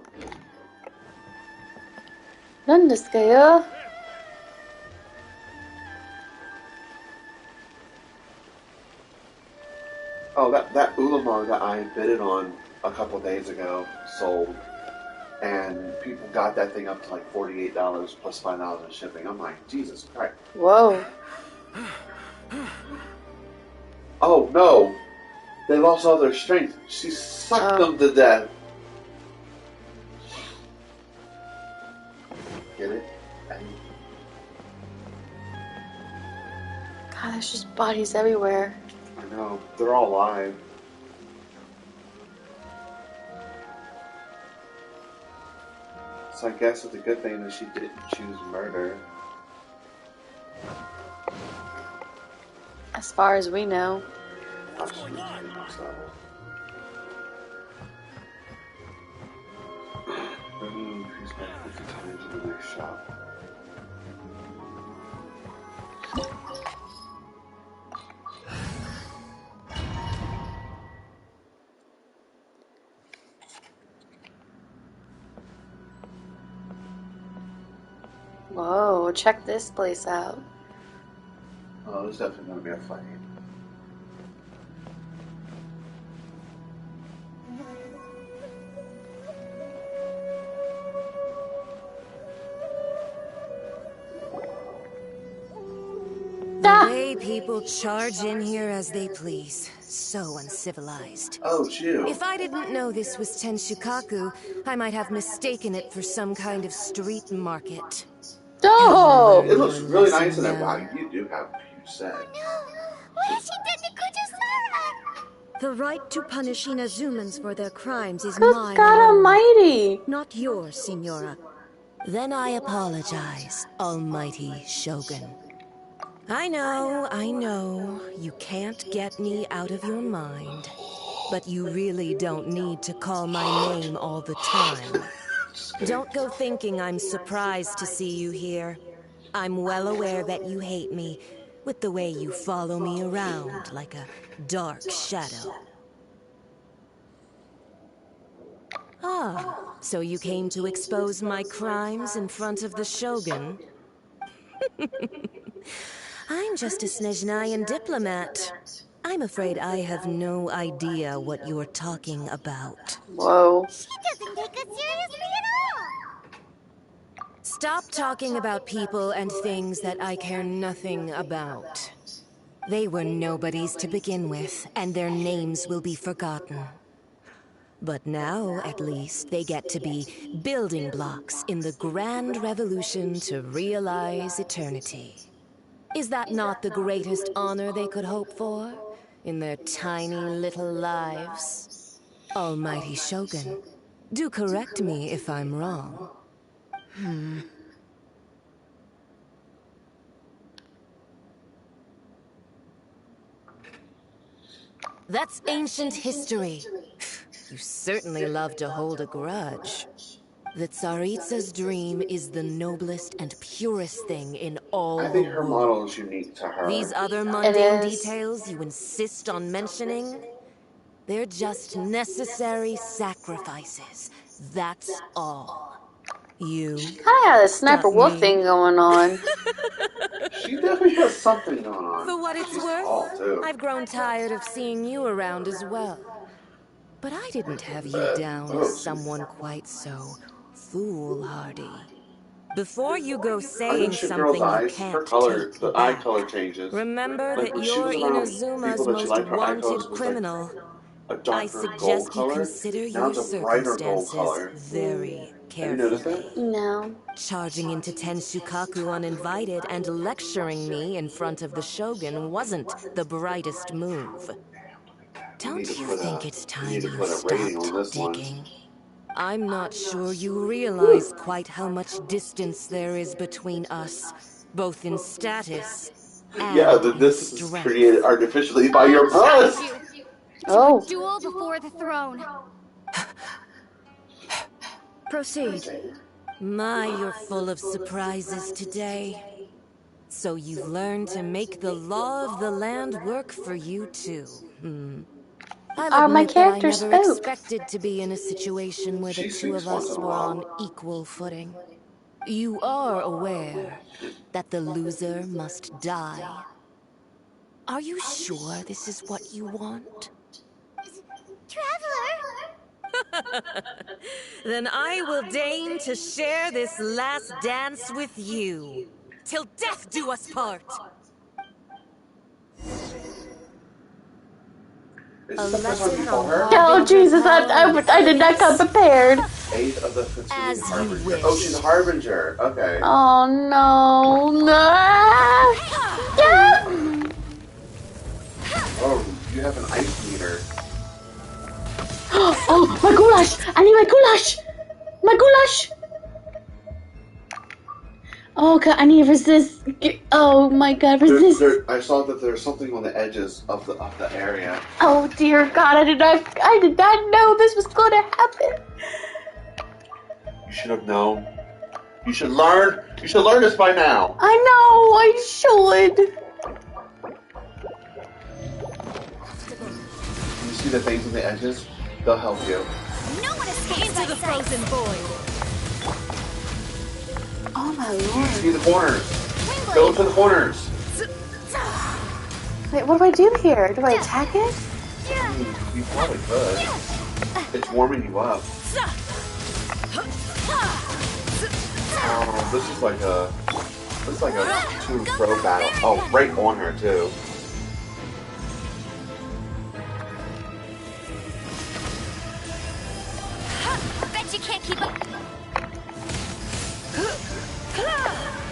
何ですかよ。Oh, that Ulamog that I bidded on a couple days ago sold, and people got that thing up to like $48 plus $5 in shipping. I'm like, Jesus Christ! Whoa. Oh no, they lost all their strength. She sucked them to death. Get it? God, there's just bodies everywhere. I know. They're all alive. So I guess it's a good thing that she didn't choose murder. As far as we know. What's going on? Increase by 50 times in the next shop. Whoa, check this place out. Oh, there's definitely going to be a fight. The way people charge in here as they please. So uncivilized. Oh, Jill. If I didn't know this was Tenshukaku, I might have mistaken it for some kind of street market. Oh! It looks really nice in there. Wow, you do have a huge set. What has she done to Kujusara? The right to punish Inazumans for their crimes is Good mine. God Almighty! Not yours, Signora. Then I apologize, Almighty Shogun. I know, you can't get me out of your mind. But you really don't need to call my name all the time. Don't go thinking I'm surprised to see you here. I'm well aware that you hate me, with the way you follow me around like a dark shadow. Ah, so you came to expose my crimes in front of the Shogun? I'm just a Snezhnayan diplomat. I'm afraid I have no idea what you're talking about. Whoa. She doesn't take us seriously at all. Stop talking about people and things that I care nothing about. They were nobodies to begin with, and their names will be forgotten. But now, at least, they get to be building blocks in the grand revolution to realize eternity. Is that not the greatest honor they could hope for in their tiny little lives? Almighty Shogun, do correct me if I'm wrong. That's ancient history. You certainly love to hold a grudge. The Tsaritsa's dream is the noblest and purest thing in all the world. I think her model is unique to her. These other mundane details you insist on mentioning, they're just necessary sacrifices. That's all. You I had a sniper wolf thing going on. She definitely has something going on. For what it's She's worth, tall, too. I've grown tired of seeing you around as well. But I didn't have you down as someone quite so foolhardy. Before you go saying something you can't her color, take the eye color changes. remember Like that when she you're was around Inazuma's people that she most liked, her eye wanted colors was like criminal. a darker I suggest gold you color. consider Now your it's a brighter gold color. circumstances very Have you carefully. noticed that? No. Charging into Tenshukaku uninvited and lecturing me in front of the Shogun wasn't the brightest move. Don't you think it's time you stopped digging? I'm not sure you realize quite how much distance there is between us, both in status and Yeah, this is strength. created artificially by your bust. Oh. Duel before the throne. Proceed. My, you're full of surprises today. So you've learned to make the law of the land work for you too. I'll My admit that I character never spoke. expected to be in a situation where the She two speaks of us once in a were while. on equal footing. You are aware that the loser must die. Are you sure this is what you want? Then I will deign to share this last dance with you. Till death do us part! Is this the first time you call her? Oh Jesus! I did not come prepared. 8th of the Fatui Harbinger. Oh, she's a Harbinger. Okay. Oh no! No! Yeah. Oh, you have an ice meter. Oh, my goulash! I need my goulash! My goulash! Oh god, I need to resist. Oh my god, resist. I saw that there's something on the edges of the area. Oh dear god, I did not know this was going to happen. You should have known. You should learn this by now. I know, I should. You see the things on the edges? They'll help you. No one escapes Into the frozen void. Oh my You lord. see the corners. Go to the corners. Wait, what do I do here? Do I attack it? You probably could. It's warming you up. Oh, this is like a to and fro battle. Oh, right on her too. Bet you can't keep up.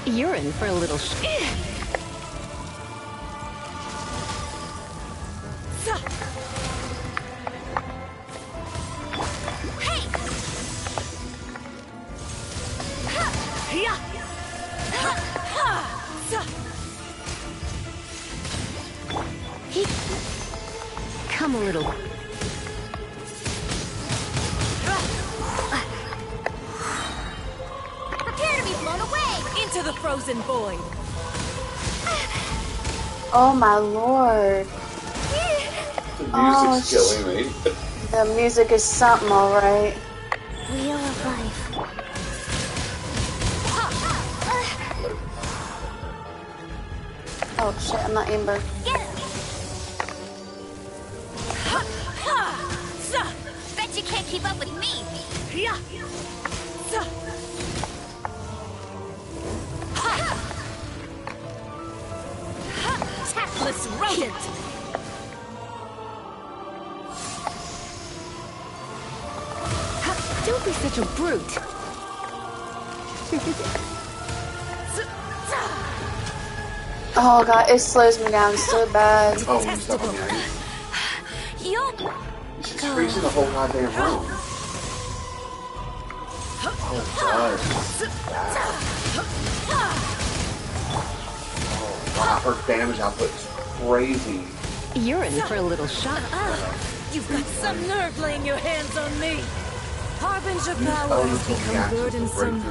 You're in for a little Come a little. Prepare to be blown away. Into the frozen void. Oh my lord. The music's killing me. The music is something, alright. Wheel of life. Oh shit, I'm not Amber. Bet you can't keep up with me. Tactless rodent. Don't be such a brute. Oh god, it slows me down so bad. Oh, when you step on the ice. She's freezing the whole goddamn room. Oh, it does. Oh, wow, her damage output is crazy. You're in for a little shock. You've got some nerve laying your hands on me. Harbinger power has become burdensome.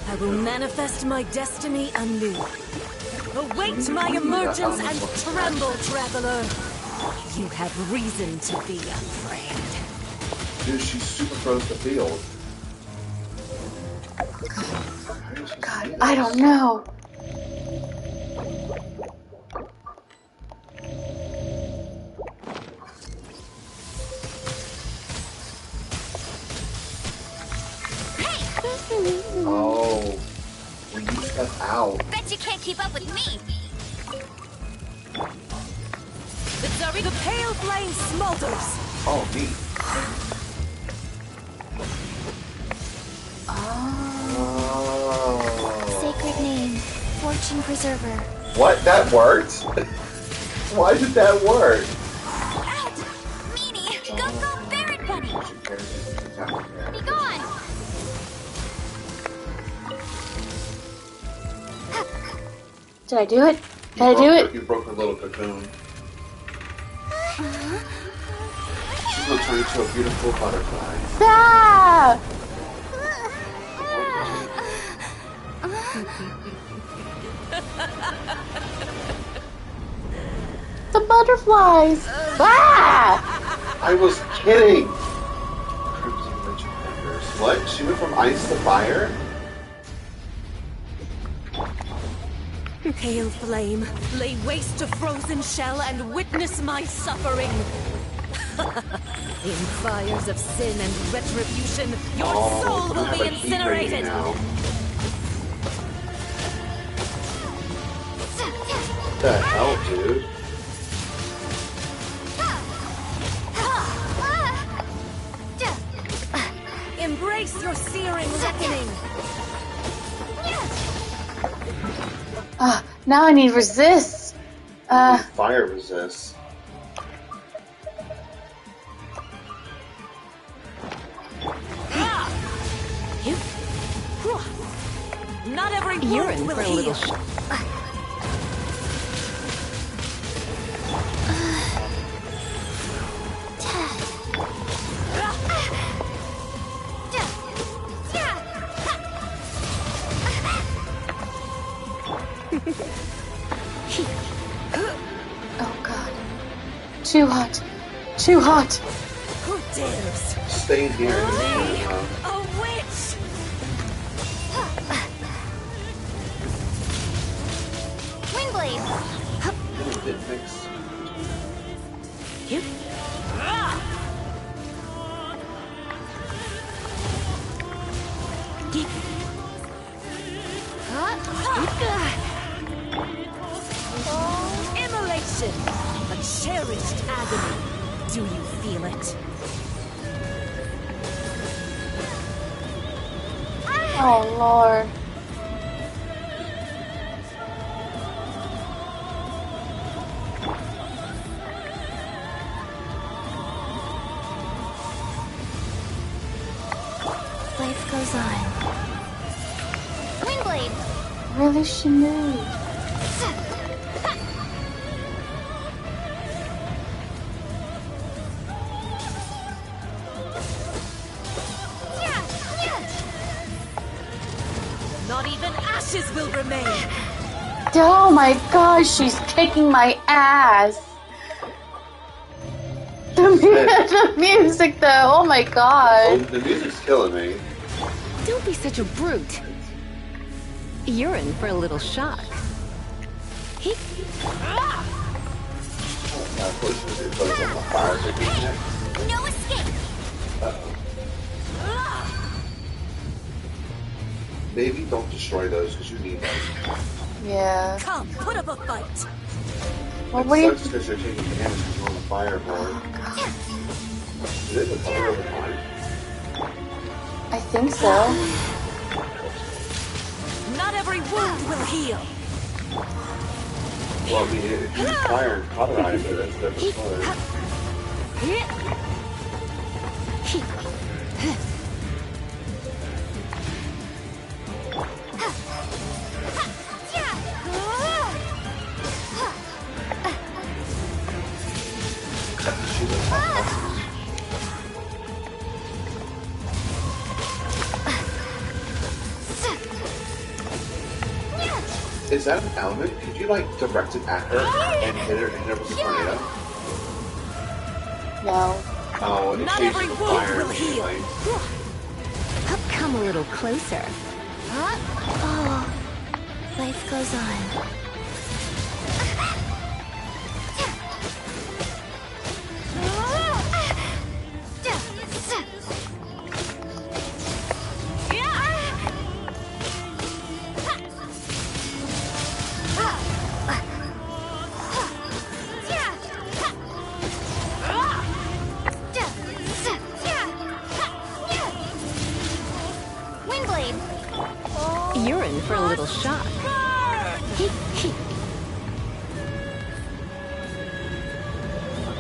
I will manifest my destiny anew. Await my emergence and tremble, traveler. You have reason to be afraid. Dude, she super froze the field. God, I don't know. Oh, when you step out. Bet you can't keep up with me. The pale flame smolders. Oh, neat. Oh. Sacred name. Fortune preserver. What? That worked? Why did that work? Out! Meanie! Go, Barret Bunny! Be gone! Did I do it? Did I do it? You broke her little cocoon. She's gonna turn into a beautiful butterfly. Ah! The butterflies! Ah! I was kidding! Crimson Legend Members. What? She went from ice to fire? Pale flame, lay waste to frozen shell and witness my suffering. In fires of sin and retribution, your soul will be incinerated! What the hell, dude? Embrace your searing reckoning! Now I need resist. Fire resist. Not every wound will heal. Oh god. Too hot. Too hot. Who dares? Stay in here. A witch! Windblade! Did fix. Immolation! A cherished agony. Do you feel it? Oh lord. Life goes on. Windblade! Really, she moved. Not even ashes will remain! Oh my gosh, she's kicking my ass. The music though, oh my Oh, god. the music's killing me. Don't be such a brute. You're in for a little shock. Of course, it goes on the fire. No escape! Maybe don't destroy those because you need those. Yeah. Come, put up a fight. Well, what do you... Sucks because they're taking damage because you're on the fireboard. Is it the color of the time? I think so. Not every wound will heal. Well, I mean, if you use fire and cauterize it, that's a different color. Is that an element? Could you like direct it at her and hit her with a tornado? No. Oh, it Not changes every the wound fire. will heal. Come a little closer. Oh, life goes on. You're in for a little shock. I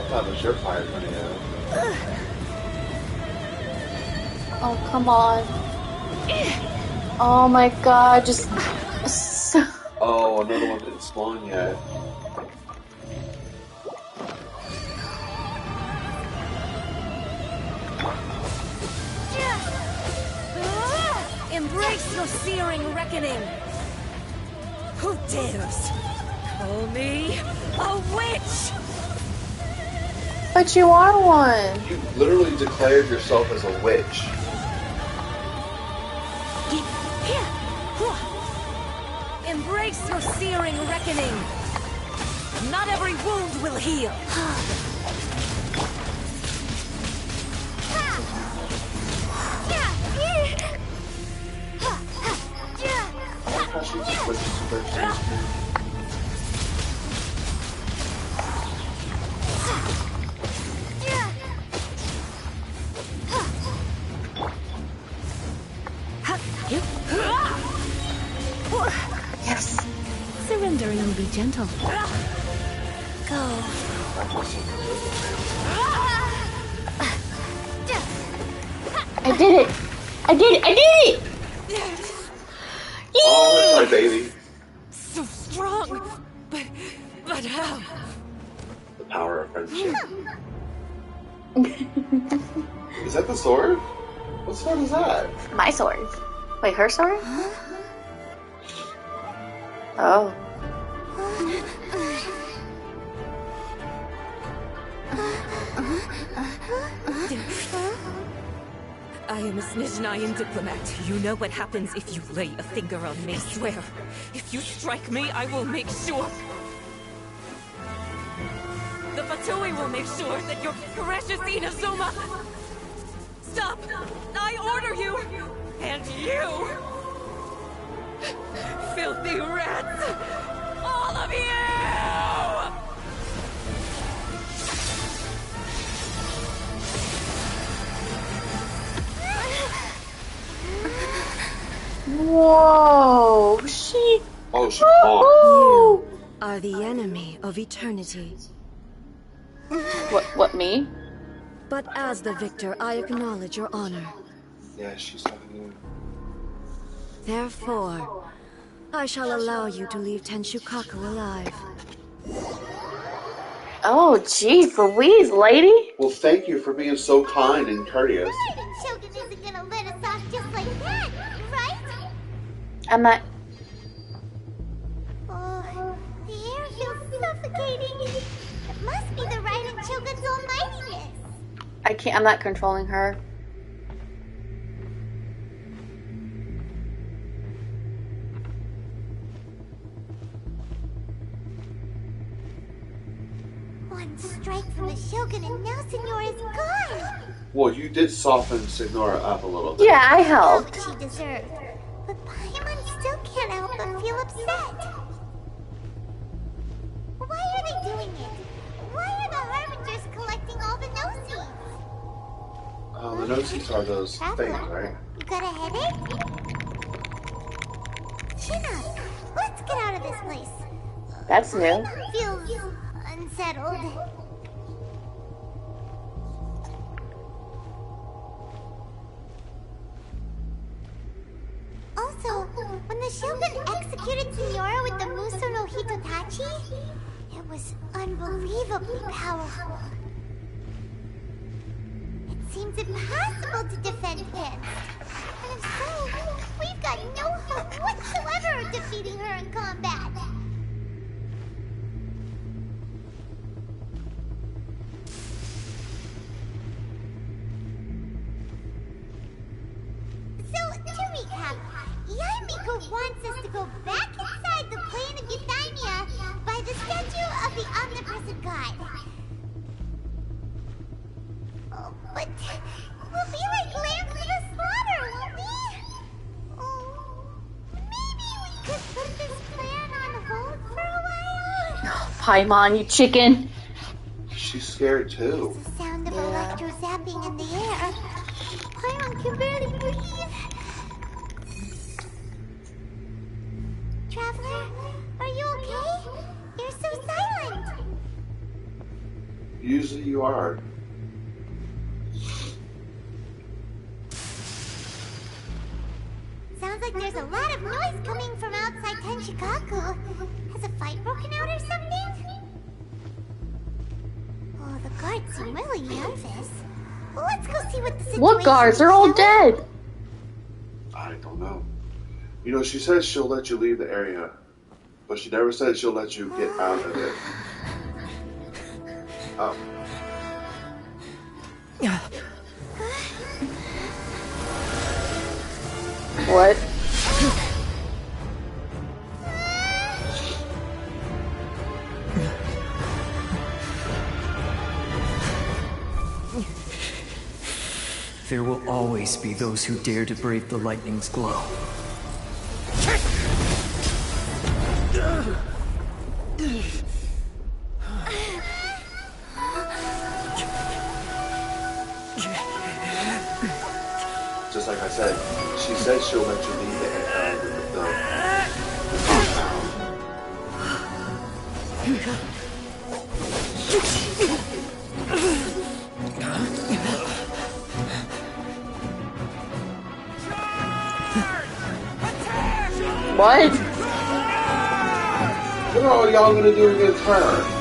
thought it was your fire tornado. Oh, come on. Oh my god, just... Oh, another one didn't spawn yet. Embrace your searing reckoning. Who dares call me a witch? But you are one. You literally declared yourself as a witch. Embrace your searing reckoning. Not every wound will heal. be gentle. Go. I did it! I did it! I did it! Oh, my baby. So strong! But how? The power of friendship. Is that the sword? What sword is that? My sword. Wait, her sword? Oh. I am a Snezhnayan diplomat. You know what happens if you lay a finger on me. I swear, if you strike me, I will make sure. The Fatui will make sure that your precious Inazuma... Stop! I order you! And you! Filthy rats! All of you! Whoa! She... Oh, she You are the enemy of eternity. What, me? But as the victor, I acknowledge your honor. Yeah, she's talking to you. Therefore, I shall allow you to leave Tenshukaku alive. Oh, geez, Louise, lady. Well, thank you for being so kind and courteous. Raiden Shogun isn't gonna let us off just like that, right? I'm not... Oh, the air feels suffocating. It must be the Raiden Shogun's almightiness. I'm not controlling her. One strike from the Shogun and now Senora is gone. Well, you did soften Signora up a little bit. Yeah, I All helped. that she deserved. But Paimon still can't help but feel upset. Why are they doing it? Why are the Harbingers collecting all the Gnosis? The Gnosis are those things, right? You got a headache? Chin up. Let's get out of this place. That's new. Feels unsettled. Also, when the Shogun executed Senora with the Muso no Hitotachi, it was unbelievably powerful. It seems impossible to defend against. And if so, we've got no hope whatsoever of defeating her in combat. So, to recap, Yaimiko wants us to go back inside the plane of Euthymia by the statue of the omnipresent god. Oh, but we'll be like lambs to the slaughter, won't we? Oh, maybe we could put this plan on hold for a while? Paimon, you chicken. She's scared too. The sound of electro zapping in the air. Paimon can barely breathe. Traveler, are you okay? You're so silent. Usually you are. Sounds like there's a lot of noise coming from outside Tenshukaku. Has a fight broken out or something? Oh, the guards seem really nervous. Let's go see what the situation is. What guards? They're all dead. I don't know. You know, she says she'll let you leave the area, but she never said she'll let you get out of it. Oh. What? There will always be those who dare to brave the lightning's glow. Just like I said, she said she'll let you leave the compound. What? What are all y'all gonna do against her?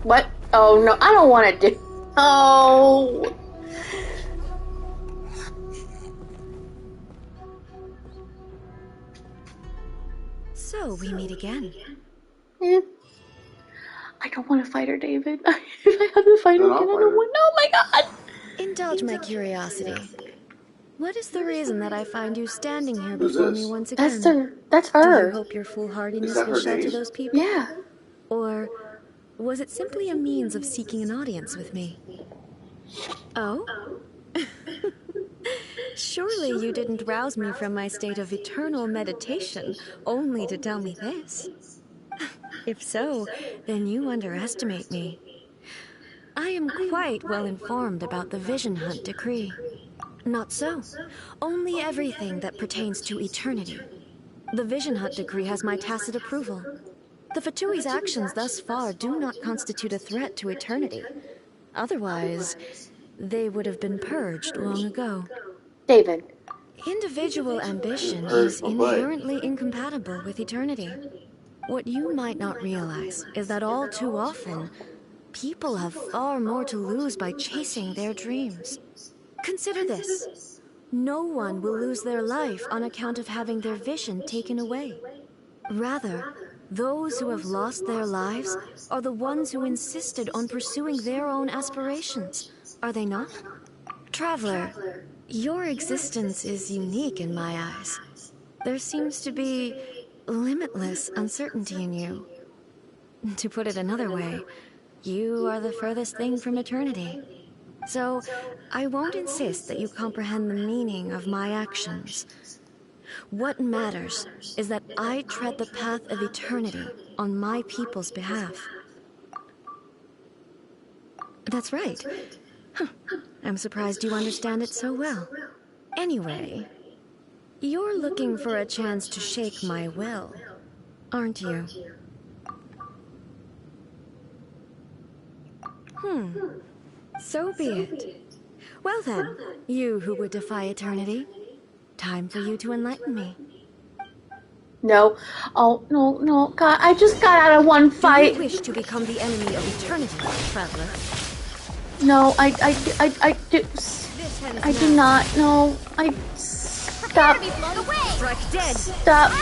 What? Oh no, I don't want to do. Oh. So we meet again. Yeah. I don't want to fight her, David. If I have to fight her again, I don't want. Oh my God! Indulge my curiosity. What is the reason that I find you standing here Who's before this? me once again? That's Do her. you hope your foolhardiness Is that will her shelter name? those people? Yeah. Or was it simply a means of seeking an audience with me? Oh? Surely you didn't rouse me from my state of eternal meditation only to tell me this. If so, then you underestimate me. I am quite well informed about the Vision Hunt decree. Not so. Only everything that pertains to eternity. The Vision Hunt decree has my tacit approval. The Fatui's actions thus far do not constitute a threat to eternity. Otherwise, they would have been purged long ago. David. Individual ambition is inherently incompatible with eternity. What you might not realize is that all too often, people have far more to lose by chasing their dreams. Consider this. No one will lose their life on account of having their vision taken away. Rather, those who have lost their lives are the ones who insisted on pursuing their own aspirations, are they not? Traveler, your existence is unique in my eyes. There seems to be limitless uncertainty in you. To put it another way, you are the furthest thing from eternity. So, I won't insist that you comprehend the meaning of my actions. What matters is that I tread the path of eternity on my people's behalf. That's right. Huh. I'm surprised you understand it so well. Anyway, you're looking for a chance to shake my will, aren't you? So be it. Well then, you who would defy eternity, time for you to enlighten me. No. Oh, no, no. God, I just got out of one fight. Do you wish to become the enemy of eternity, traveler? No, I do not. No, stop. Strike dead. Stop.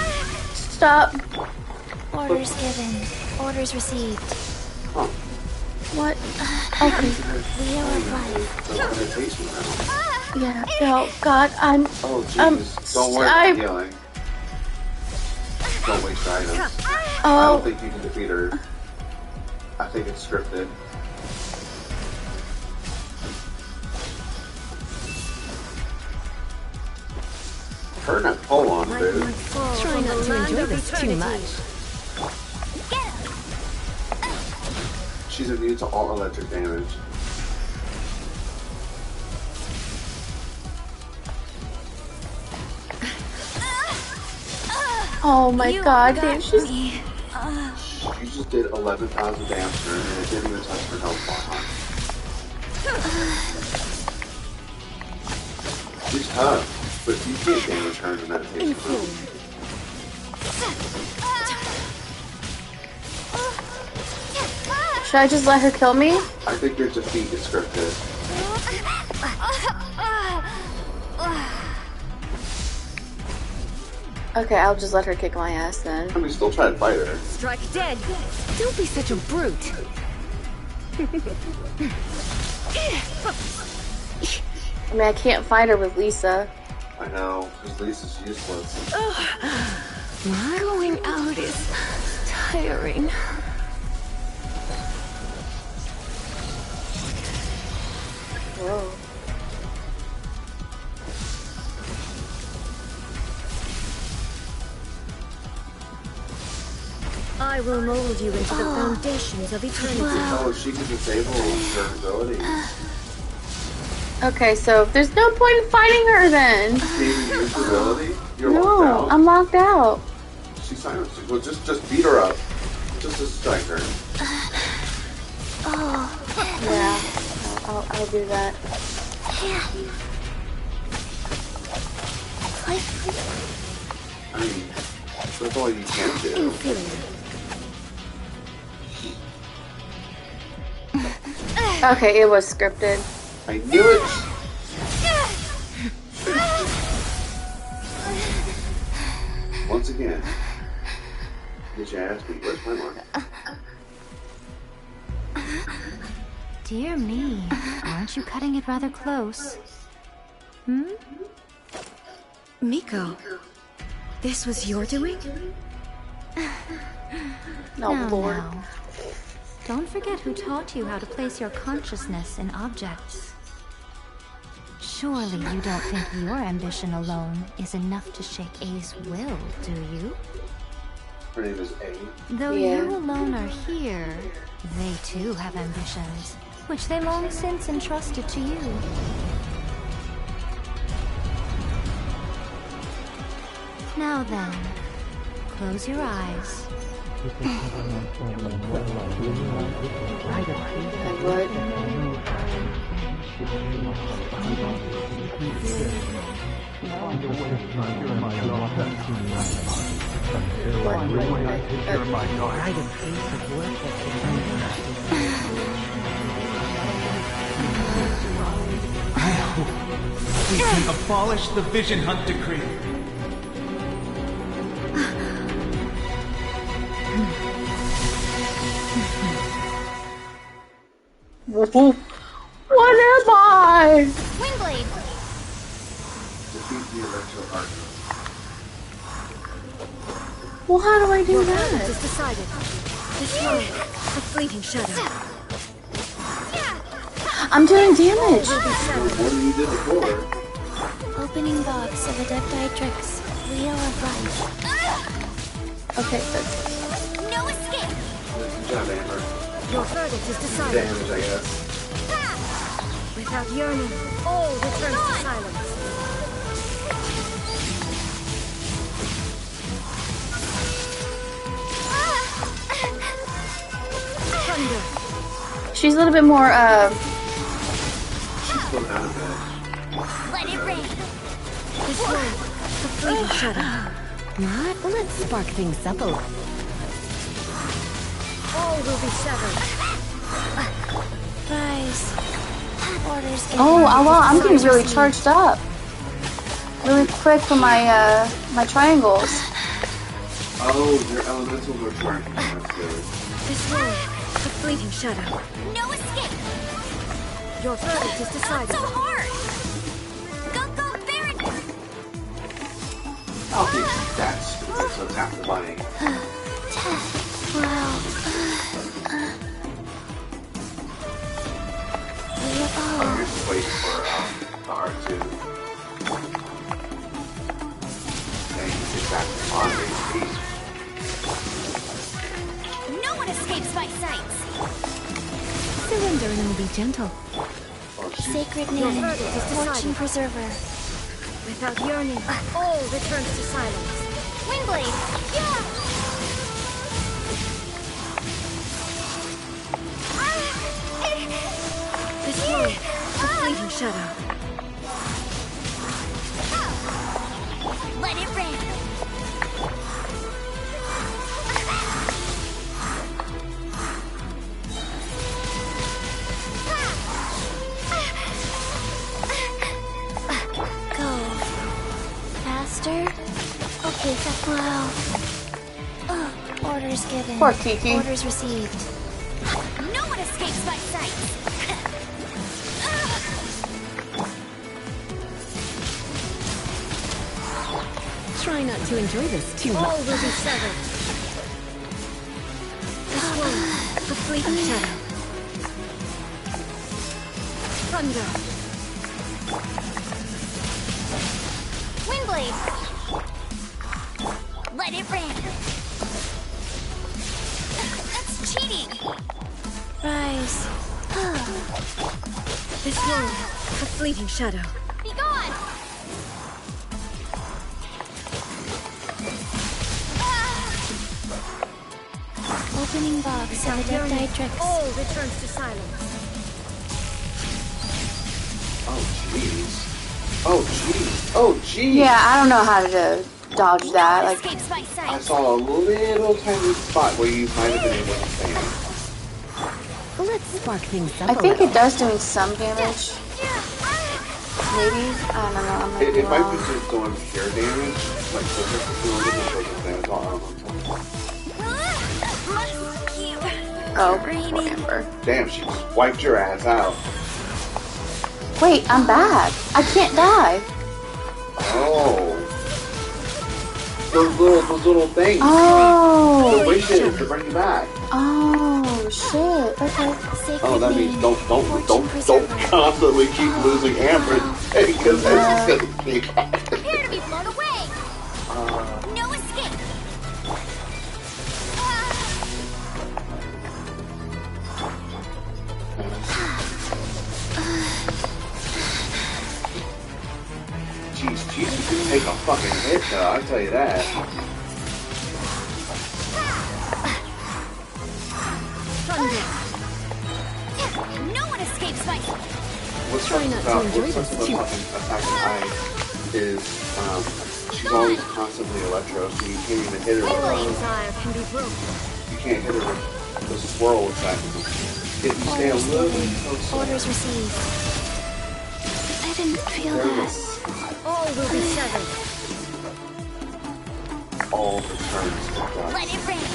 Orders given. Orders received. What? Okay. We are right. Yeah. No, God, I'm. Oh, jeez. Don't worry about healing. Don't waste your items. I don't think you can defeat her. I think it's scripted. Her not pull on, dude. Try not to enjoy this too much. She's immune to all electric damage. Oh my God, dude, she's. She just did 11,000 damage to her, and it didn't even touch her health bar. She's tough, but you can't damage her in the meditation room. Should I just let her kill me? I think your defeat is scripted. Okay, I'll just let her kick my ass then. I mean, still try to fight her. Strike dead. Don't be such a brute. I mean, I can't fight her with Lisa. I know, because Lisa's useless. Going out is tiring. Whoa. will mold you into the foundations of eternity. Oh, she can disable her ability. Okay, so there's no point in fighting her then. Can you use her ability? You're locked No, out. I'm locked out. She's silenced. Well, just beat her up. Just to strike her. Yeah, I'll do that. I mean, that's all you can do. Okay, it was scripted. I knew it! Once again. Get your ass beat. Where's my mark? Dear me, aren't you cutting it rather close? Hmm? Miko, this was your doing? No, Lord. Now. Don't forget who taught you how to place your consciousness in objects. Surely you don't think your ambition alone is enough to shake A's will, do you? Her name is A. Though you alone are here, they too have ambitions, which they long since entrusted to you. Now then, close your eyes. We can abolish the Vision Hunt Decree. What am I? Windblade! Defeat the Electro Arc. Well, how do I do Your that? balance is decided. Destroy a fleeting shadow. I'm doing damage. What you did before? Opening box of Adeptitrix. Wheel of Life. Okay, that's... No escape! Good job, Amber. Your verdict is decided. Damage, I guess. Without yearning, all returns to silence. Thunder. She's a little bit more, She's still out of bed. Let it rain! Destroy the fleeting shadow. What? Let's spark things up a little. All will be severed. Guys. Orders get oh, well, I'm getting really charged up. Really quick for my, my triangles. Oh, your elementals are trying. That's good. Destroy the fleeting shadow. No escape! Your verdict is decided. So hard! Go, go, Baron! I'll be that stupid, so tap the money. Wow. I'm just waiting for the R2. Dang, get back to money. No one escapes my sights! Surrender and I'll be gentle. Sacred Your name. verdict is Fortune decided. preserver. Without yearning, all returns to silence. Windblade! Yeah! Destroy the fleeting shadow. Let it rain! Go. Faster? Okay, wow. Orders given. Poor Kiki. Orders received. No one escapes my sight! Try not to enjoy this too All much. will be severed. Destroy the fleeting shadow. Thunder. Windblade! Let it rain! cheating! Rise. This one, a fleeting shadow. Be gone! Opening box of the Dead Dietrix. All returns to silence. Oh jeez. Oh jeez. Oh jeez. Yeah, I don't know how to dodge that. Like, Escapes my sight. I saw a little tiny spot where you might have been able to stand. Let's spark things up. I think it does doing some damage. Maybe? I don't know. I might be It might be wrong. just doing pure damage, like so just doing a little damage all around. Oh, whatever. Damn, she just wiped your ass out. Wait, I'm back. I can't die. Oh. Those little things. Oh. The wishes to bring you back. Oh, shit. Okay. Oh, that means don't constantly keep losing Amber because that's just gonna be. Prepare to be blown away! No escape! Jeez, Jesus can take a fucking hit though, I'll tell you that. No one escapes my... What's fucking about fucking attacking Ice is she's always constantly electro, so you can't even hit her with can be broken. you can't hit her with the swirl attack. If you stay a little closer. Orders received. I didn't feel There we go. that. All will be severed. All returns to God. Let it rain!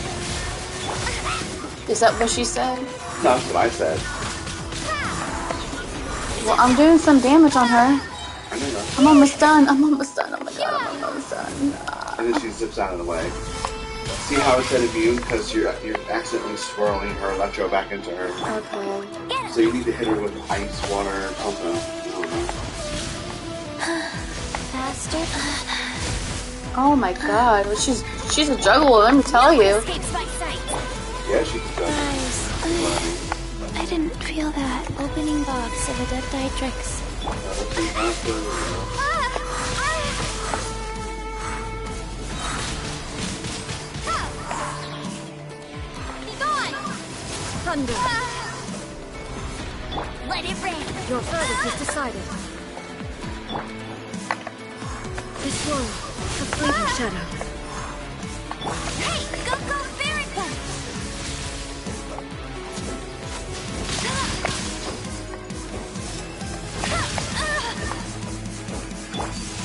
Is that what she said? That's what I said. Well, I'm doing some damage on her. I know that. I'm almost done. I'm almost done. Oh my god, I'm almost done. And then she zips out of the way. See how I said immune? Because you're accidentally swirling her electro back into her. Okay. So you need to hit her with ice, water, or something. I don't know. Faster. Oh my god. Well, she's a juggler, let me tell you. Escapes my sight! Yeah, she can go. Rise. I didn't feel that. Opening box of the Dead Dietrix. Be gone! Thunder. Let it rain! Your verdict is decided. This one, a fleeting shadow. Hey! Go, Verica!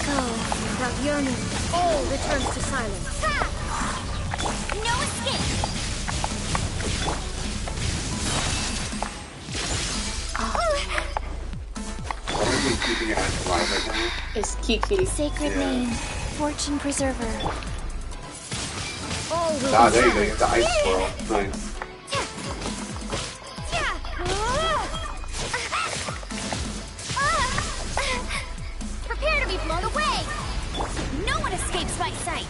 Go, without yearning, all returns to silence. No escape! What are we keeping your eyes alive right now? It's Kiki. Sacred name. Fortune preserver. All will Ah, be there you go. You severed. got the ice swirl. Nice. Prepare to be blown away! No one escapes my sight!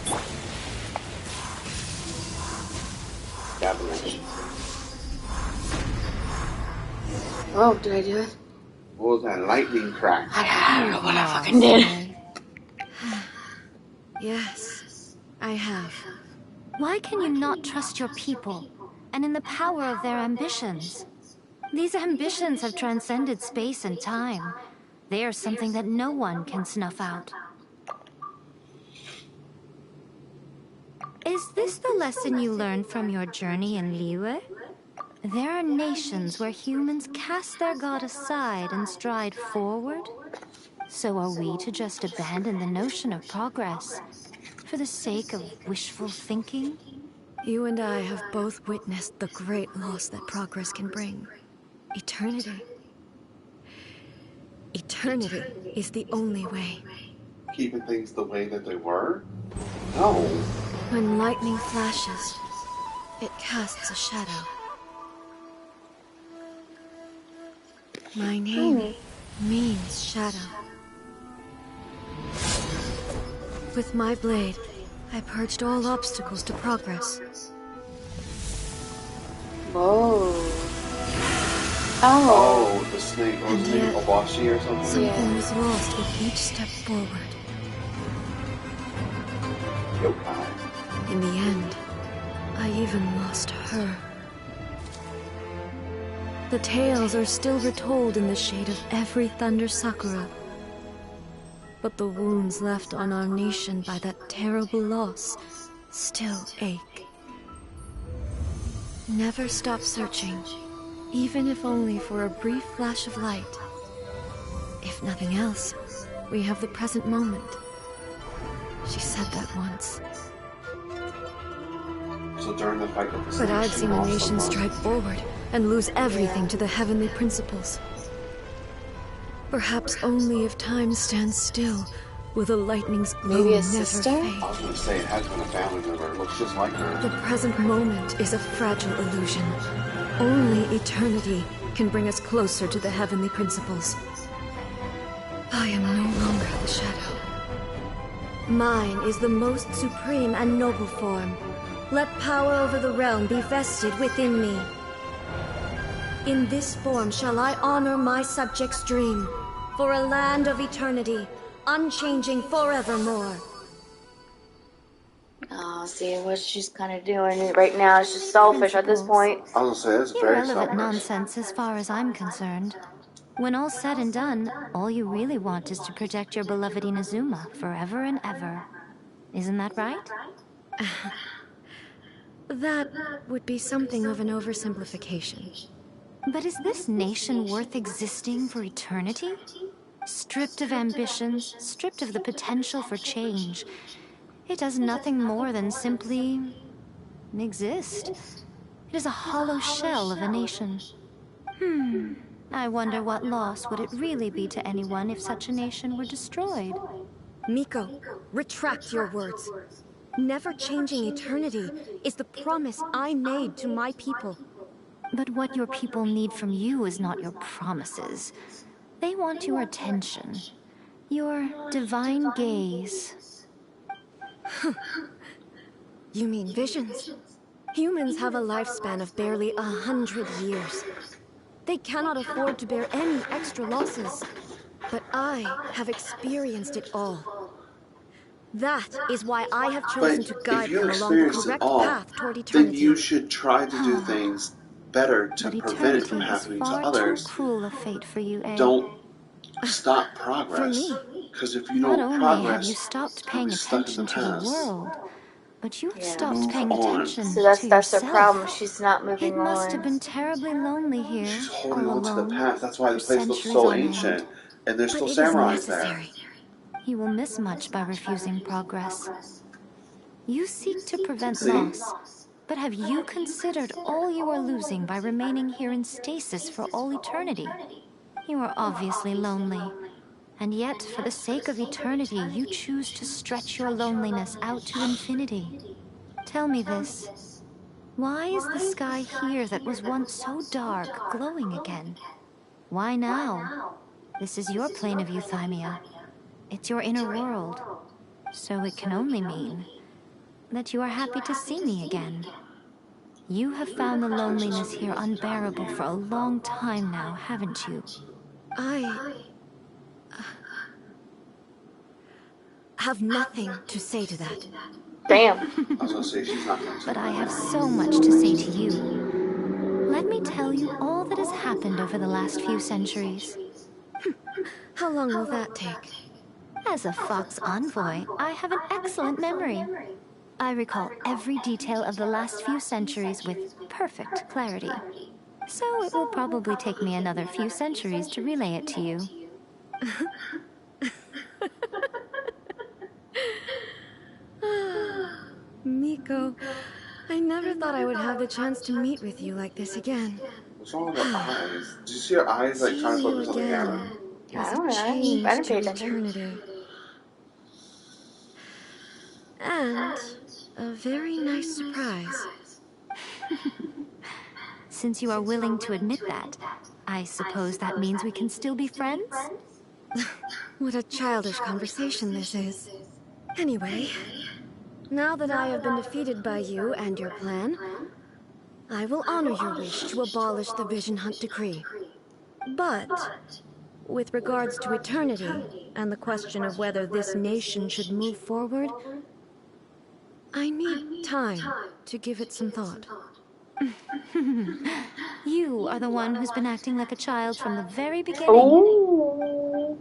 Avalanche. Oh, did I do it? What was that? Lightning crack. I don't know what I fucking did. Yes, I have. Why can you not trust your people and in the power of their ambitions? These ambitions have transcended space and time. They are something that no one can snuff out. Is this the lesson you learned from your journey in Liyue? There are nations where humans cast their god aside and stride forward. So are we to just abandon the notion of progress for the sake of wishful thinking? You and I have both witnessed the great loss that progress can bring. Eternity. Eternity is the only way. Keeping things the way that they were? No. When lightning flashes, it casts a shadow. My name means shadow. With my blade, I purged all obstacles to progress. Whoa. Oh, the snake. Or And was it yet, Obashi or something? something was lost with each step forward. Yokai. In the end, I even lost her. The tales are still retold in the shade of every Thunder Sakura. But the wounds left on our nation by that terrible loss still ache. Never stop searching, even if only for a brief flash of light. If nothing else, we have the present moment. She said that once. So during the fight with the But snake, I've she seen a lost nation someone. stride forward and lose everything to the heavenly principles. Perhaps only if time stands still, will the lightning's glow Maybe a never sister? fade. I was going to say it has been a family member. It looks just like her. The present moment is a fragile illusion. Only eternity can bring us closer to the heavenly principles. I am no longer the shadow. Mine is the most supreme and noble form. Let power over the realm be vested within me. In this form shall I honor my subjects' dream, for a land of eternity, unchanging forevermore. Oh, see what she's kind of doing right now. She's selfish at this point. I was going to say, it's very Irrelevant selfish. nonsense as far as I'm concerned. When all's said and done, all you really want is to protect your beloved Inazuma forever and ever. Isn't that right? That would be something of an oversimplification. But is this nation worth existing for eternity? Stripped of ambitions, stripped of the potential for change, it does nothing more than simply exist. It is a hollow shell of a nation. I wonder what loss would it really be to anyone if such a nation were destroyed? Miko, retract your words. Never changing eternity is the promise I made to my people. But what your people need from you is not your promises. They want your attention. Your divine gaze. You mean visions? Humans have a lifespan of barely 100 years. They cannot afford to bear any extra losses. But I have experienced it all. That is why I have chosen to But guide if you them along the experience it correct all, path toward eternity. then you should try to do things better to But prevent it eternity from is happening to far too others. cruel a fate for you, eh? Don't stop progress. For Because if you Not don't only have progress, you stopped you'll paying be stuck in the attention to the past. world, but you've Yeah. stopped Move paying on. attention So that's to her yourself. problem. She's not moving It must have on. been terribly lonely here, She's holding all on to the alone, past. That's why the for place looks centuries so on ancient. end. And there's But still it is samurais there. necessary. You will miss much by refusing progress. You seek to prevent See? loss, but have you considered all you are losing by remaining here in stasis for all eternity? You are obviously lonely, and yet for the sake of eternity you choose to stretch your loneliness out to infinity. Tell me this. Why is the sky here that was once so dark glowing again? Why now? This is your plane of euthymia. It's your inner world. So it can only mean that you are happy to see me again. You have found the loneliness here unbearable for a long time now, haven't you? I have nothing to say to that. Damn. I was going to say, she's not going to. But I have so much to say to you. Let me tell you all that has happened over the last few centuries. How long will that take? As a Fox envoy, I have an excellent memory. I recall every detail of the last few centuries with perfect clarity. So it will probably take me another few centuries to relay it to you. Miko, I never thought I would have the chance to meet with you like this again. What's wrong with her eyes? Did you see her eyes like trying to Seeing focus you on the camera? again I is don't a know. I change didn't pay to attention. eternity. And a very nice surprise. Since you are willing to admit that, I suppose that means we can still be friends? What a childish conversation this is. Anyway, now that I have been defeated by you and your plan, I will honor your wish to abolish the Vision Hunt decree. But, with regards to eternity, and the question of whether this nation should move forward, I need time to give it some thought. You are the one who's been acting like a child from the very beginning. Oh.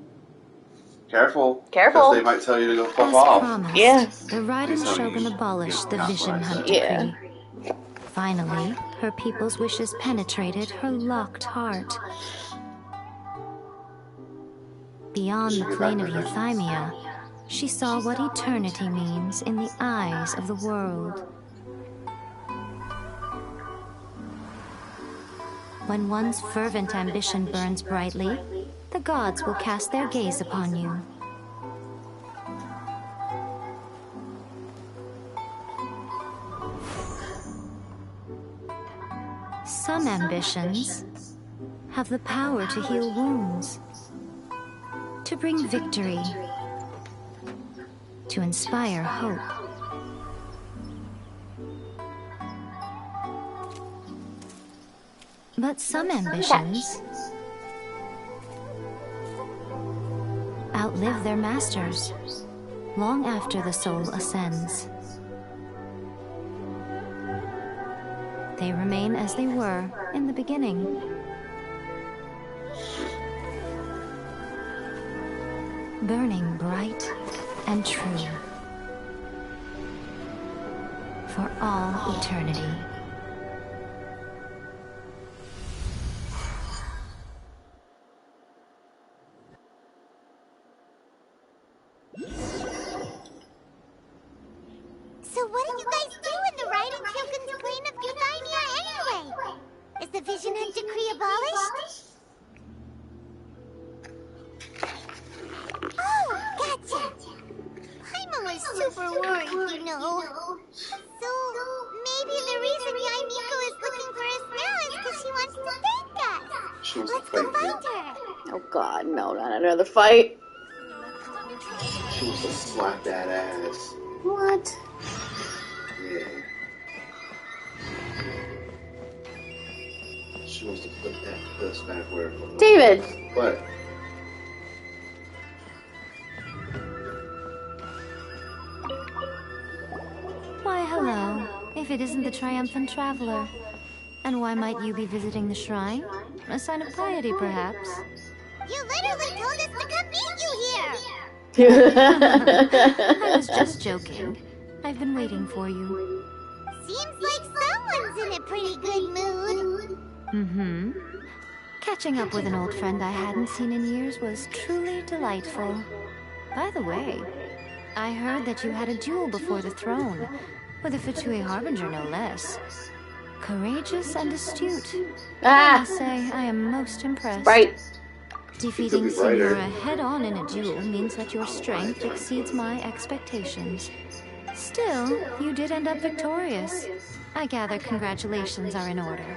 Careful. Careful. Because they might tell you to go fuck As off. promised, Yes. the Raiden Shogun abolished the Vision Hunt decree. Finally, her people's wishes penetrated her locked heart. Beyond the plane of Euthymia, she saw what eternity means in the eyes of the world. When one's fervent ambition burns brightly, the gods will cast their gaze upon you. Some ambitions have the power to heal wounds, to bring victory, to inspire hope. But some ambitions outlive their masters long after the soul ascends. They remain as they were in the beginning. Burning bright and true for all eternity. So what did you guys do in the Raiden Shogun's plane of Euthymia anyway? Is the Vision Hunt decree abolished? Oh, gotcha. Paimon was super worried, you know. So maybe the reason Yaimiko is looking for us now is because she wants to thank us. Let's go find her. Oh god, no, not another fight. She wants to slap that ass. What? Yeah. She wants to put that puss back where it belongs. David! What? Why, hello, if it isn't the triumphant traveler. And why might you be visiting the shrine? A sign of piety, perhaps? You literally told us to come meet you here. I was just joking. I've been waiting for you. Seems like someone's in a pretty good mood. Mm-hmm. Catching up with an old friend I hadn't seen in years was truly delightful. By the way, I heard that you had a duel before the throne, with a Fatui Harbinger no less. Courageous and astute. I must say, I am most impressed. Right. Defeating Signora head-on in a duel means that your strength exceeds my expectations. Still, you did end up victorious. I gather congratulations are in order.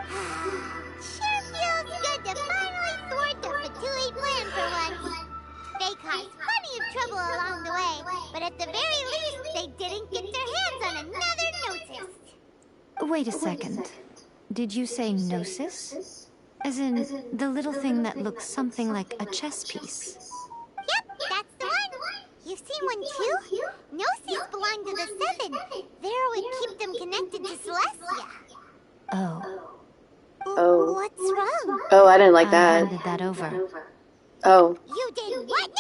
Sure feels good to finally thwart the Fatui plan for once. They caused plenty of trouble along the way, but at the very least, they didn't get their hands on another Gnosis. Wait a second. Did you say Gnosis? As in, the little thing that looks something like a chess piece? Yep, that's the one. You've seen one too? Gnosis belong to the Seven. There would keep them connected to Celestia. Oh. Oh. What's wrong? Oh, I didn't like I that. handed that over. Oh. You did what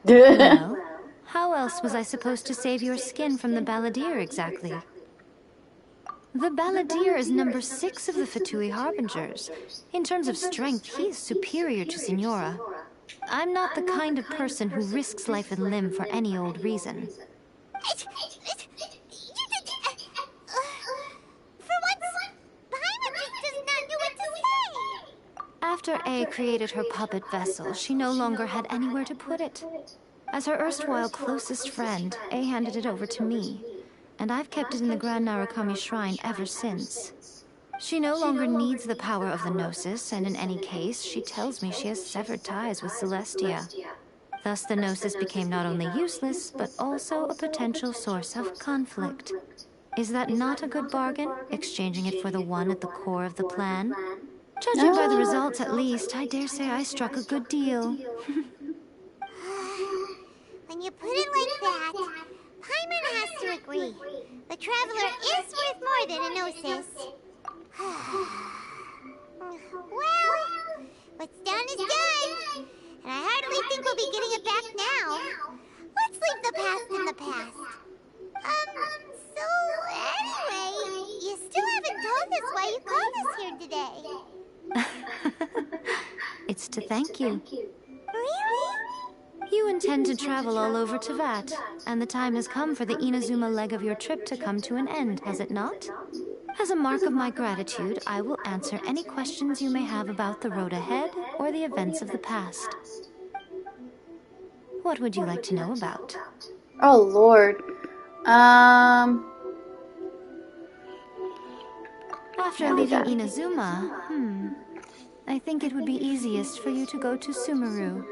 now? Well, how else was I supposed to save your skin from the Balladeer exactly? The Balladeer is number 6 of the Fatui Harbingers. In terms of strength, he is superior to Signora. I'm not the kind of person who risks life and limb for any old reason. For once, Paimon just does not know what to say. After A created her puppet vessel, she no longer had anywhere to put it. As her erstwhile closest friend, A handed it over to me, and I've kept it in the Grand Narukami Shrine ever since. She no longer needs the power of the Gnosis, and in any case, she tells me she has severed ties with Celestia. Thus the Gnosis became not only useless, but also a potential source of conflict. Is that not a good bargain, exchanging it for the one at the core of the plan? Judging by the results, at least, I dare say I struck a good deal. When you put it like that, Paimon has to agree. The Traveler is worth more than a gnosis. Well, what's done is done. And I hardly think we'll be getting it back now. Let's leave the past in the past. So anyway, you still haven't told us why you called us here today. It's to thank you. Really? You intend to travel all over Teyvat, and the time has come for the Inazuma leg of your trip to come to an end, has it not? As a mark of my gratitude, I will answer any questions you may have about the road ahead or the events of the past. What would you like to know about? Oh, Lord. After leaving Inazuma, I think it would be easiest for you to go to Sumeru.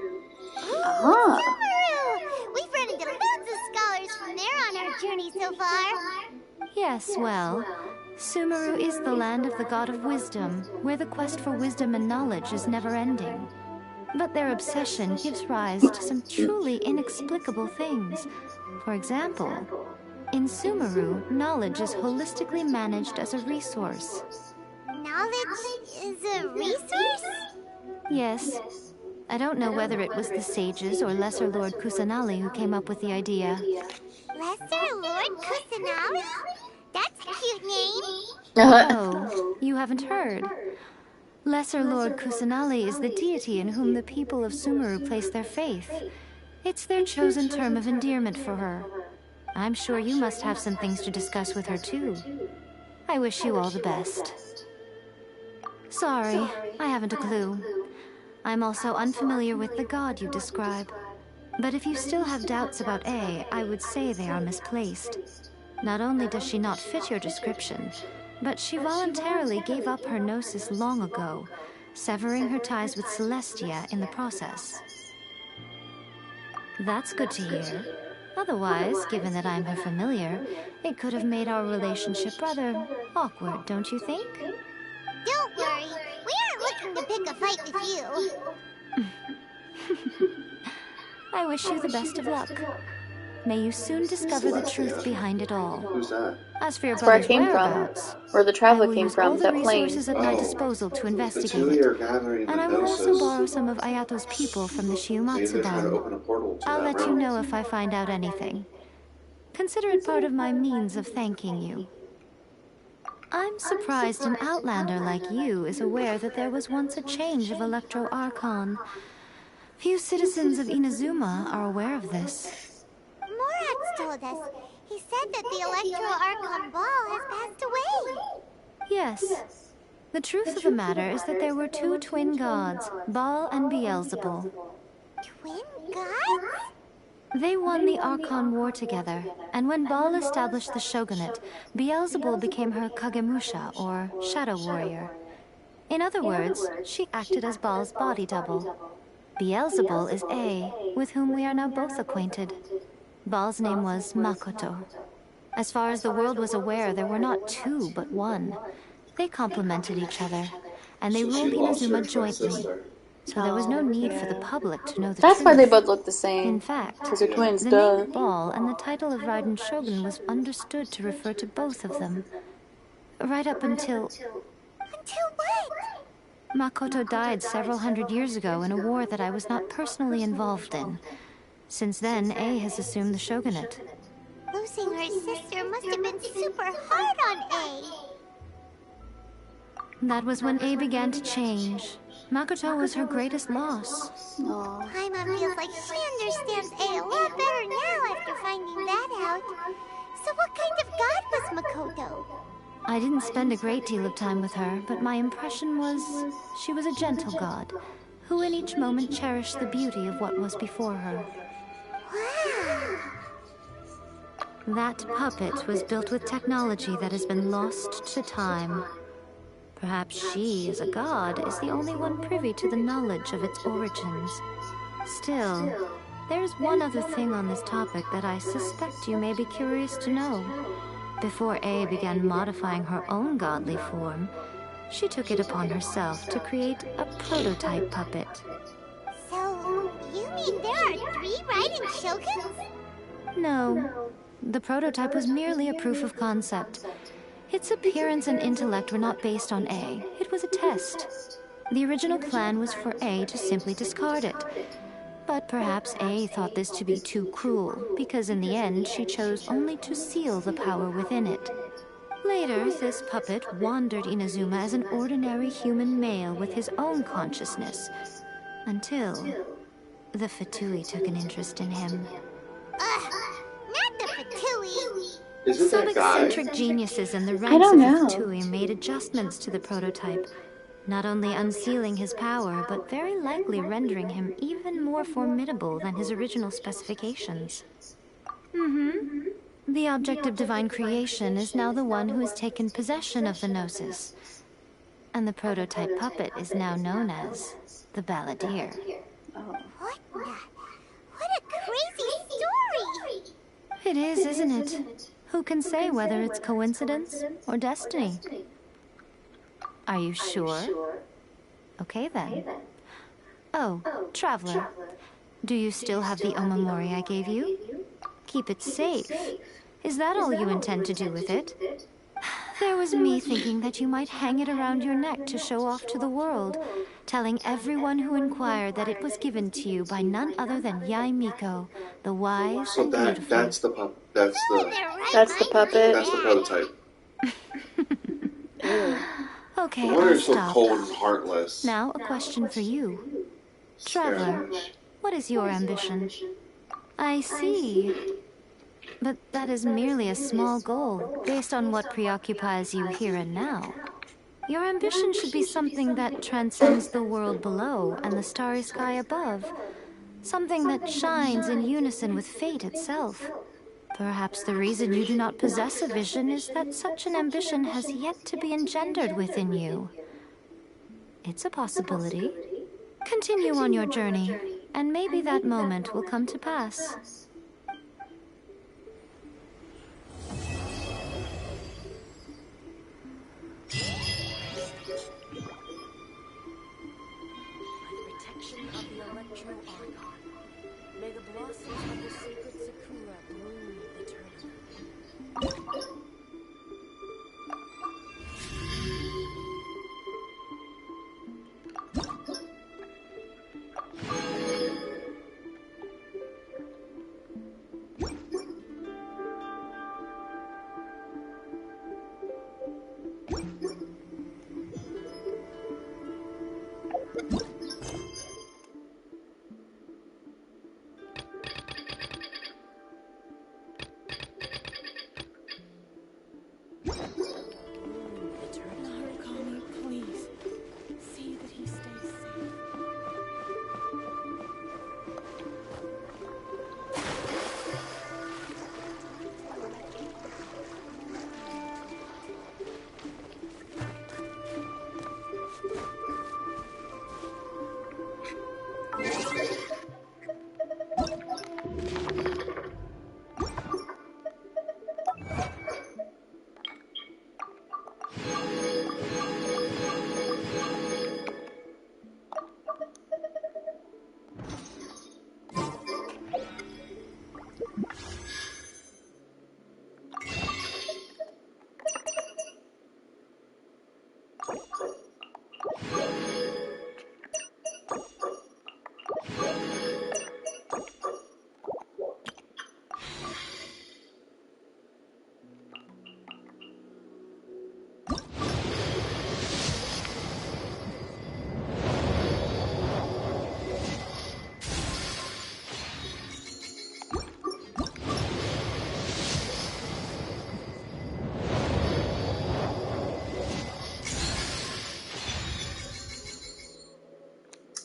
Sumeru! We've run into loads of scholars from there on our journey so far. Yes, well, Sumeru is the land of the god of wisdom, where the quest for wisdom and knowledge is never-ending. But their obsession gives rise to some truly inexplicable things. For example, in Sumeru, knowledge is holistically managed as a resource. Knowledge is a resource? Yes. I don't know whether it was the sages or Lesser Lord Kusanali who came up with the idea. Lesser Lord Kusanali? That's a cute name. Oh, you haven't heard. Lesser Lord Kusanali is the deity in whom the people of Sumeru place their faith. It's their chosen term of endearment for her. I'm sure you must have some things to discuss with her too. I wish you all the best. Sorry, I haven't a clue. I'm also unfamiliar with the god you describe. But if you still have doubts about A, I would say they are misplaced. Not only does she not fit your description, but she voluntarily gave up her gnosis long ago, severing her ties with Celestia in the process. That's good to hear. Otherwise, given that I'm her familiar, it could have made our relationship rather awkward, don't you think? Don't worry, we aren't looking to pick a fight with you. I wish you the best of luck. May you soon discover the truth behind it all. Who's that? As for your That's where I brother's came from. whereabouts, Where the traveler I will came use from, all the that plane. resources at my disposal to The investigate two it. are gathering And the I will also gnosis. borrow some of Ayato's people from the Maybe Shiumatsu they're trying to Ban. open a portal to I'll that let you realm. know if I find out anything. Consider it part of my means of thanking you. I'm surprised an outlander like you is aware that there was once a change of Electro Archon. Few citizens of Inazuma are aware of this. Morat's told us. He said that the Electro Archon Ball has passed away. Yes. The truth of the matter is that there were two twin gods, Baal and Beelzebul. Twin gods? They won the Archon War together, and when Baal established the shogunate, Beelzebul became her Kagemusha, or shadow warrior. In other words, she acted as Baal's body double. Beelzebul is A, with whom we are now both acquainted. Baal's name was Makoto. As far as the world was aware, there were not two, but one. They complemented each other, and they ruled Inazuma jointly. So there was no need for the public to know the That's truth. why they both look the same. In fact, because they're twins, the duh. name Baal and the title of Raiden Shogun was understood to refer to both of them. Right up until... Until what? Makoto died several hundred years ago in a war that I was not personally involved in. Since then, A has assumed the shogunate. Losing her sister must have been super hard on A. That was when A began to change. Makoto was her greatest loss. Paimon feels like she understands A a lot better now after finding that out. So what kind of god was Makoto? I didn't spend a great deal of time with her, but my impression was she was a gentle god, who in each moment cherished the beauty of what was before her. Wow. That puppet was built with technology that has been lost to time. Perhaps she, as a god, is the only one privy to the knowledge of its origins. Still, there's one other thing on this topic that I suspect you may be curious to know. Before A began modifying her own godly form, she took it upon herself to create a prototype puppet. So, you mean there are 3 Raiden Shoguns? No. The prototype was merely a proof of concept. Its appearance and intellect were not based on A. It was a test. The original plan was for A to simply discard it. But perhaps A thought this to be too cruel, because in the end she chose only to seal the power within it. Later, this puppet wandered Inazuma as an ordinary human male with his own consciousness, until the Fatui took an interest in him. Not the Fatui! Some eccentric geniuses in the ranks of the Fatui made adjustments to the prototype, not only unsealing his power, but very likely rendering him even more formidable than his original specifications. The object of divine creation is now the one who has taken possession of the Gnosis, and the prototype puppet is now known as the Balladeer. What a crazy story! It is, isn't it? Who can say whether it's coincidence or destiny? Are you sure? Okay then. Oh, Traveler. Do you still have the Omamori I gave you? Keep it safe. Is that all you intend to do with it? There was me thinking that you might hang it around your neck to show off to the world, telling everyone who inquired that it was given to you by none other than Yae Miko, the wise and beautiful. That's the puppet. That's the puppet. That's the prototype. Okay, The water I'll is so stop. cold and heartless. Now, a question for you. Traveler, what is your ambition? I see. But that is merely a small goal, based on what preoccupies you here and now. Your ambition should be something that transcends the world below and the starry sky above. Something that shines in unison with fate itself. Perhaps the reason you do not possess a vision is that such an ambition has yet to be engendered within you. It's a possibility. Continue on your journey, and maybe that moment will come to pass. May the blossoms of the sacred Sakura bloom eternally. Narukami, please. See that he stays safe.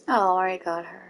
Oh, I got her.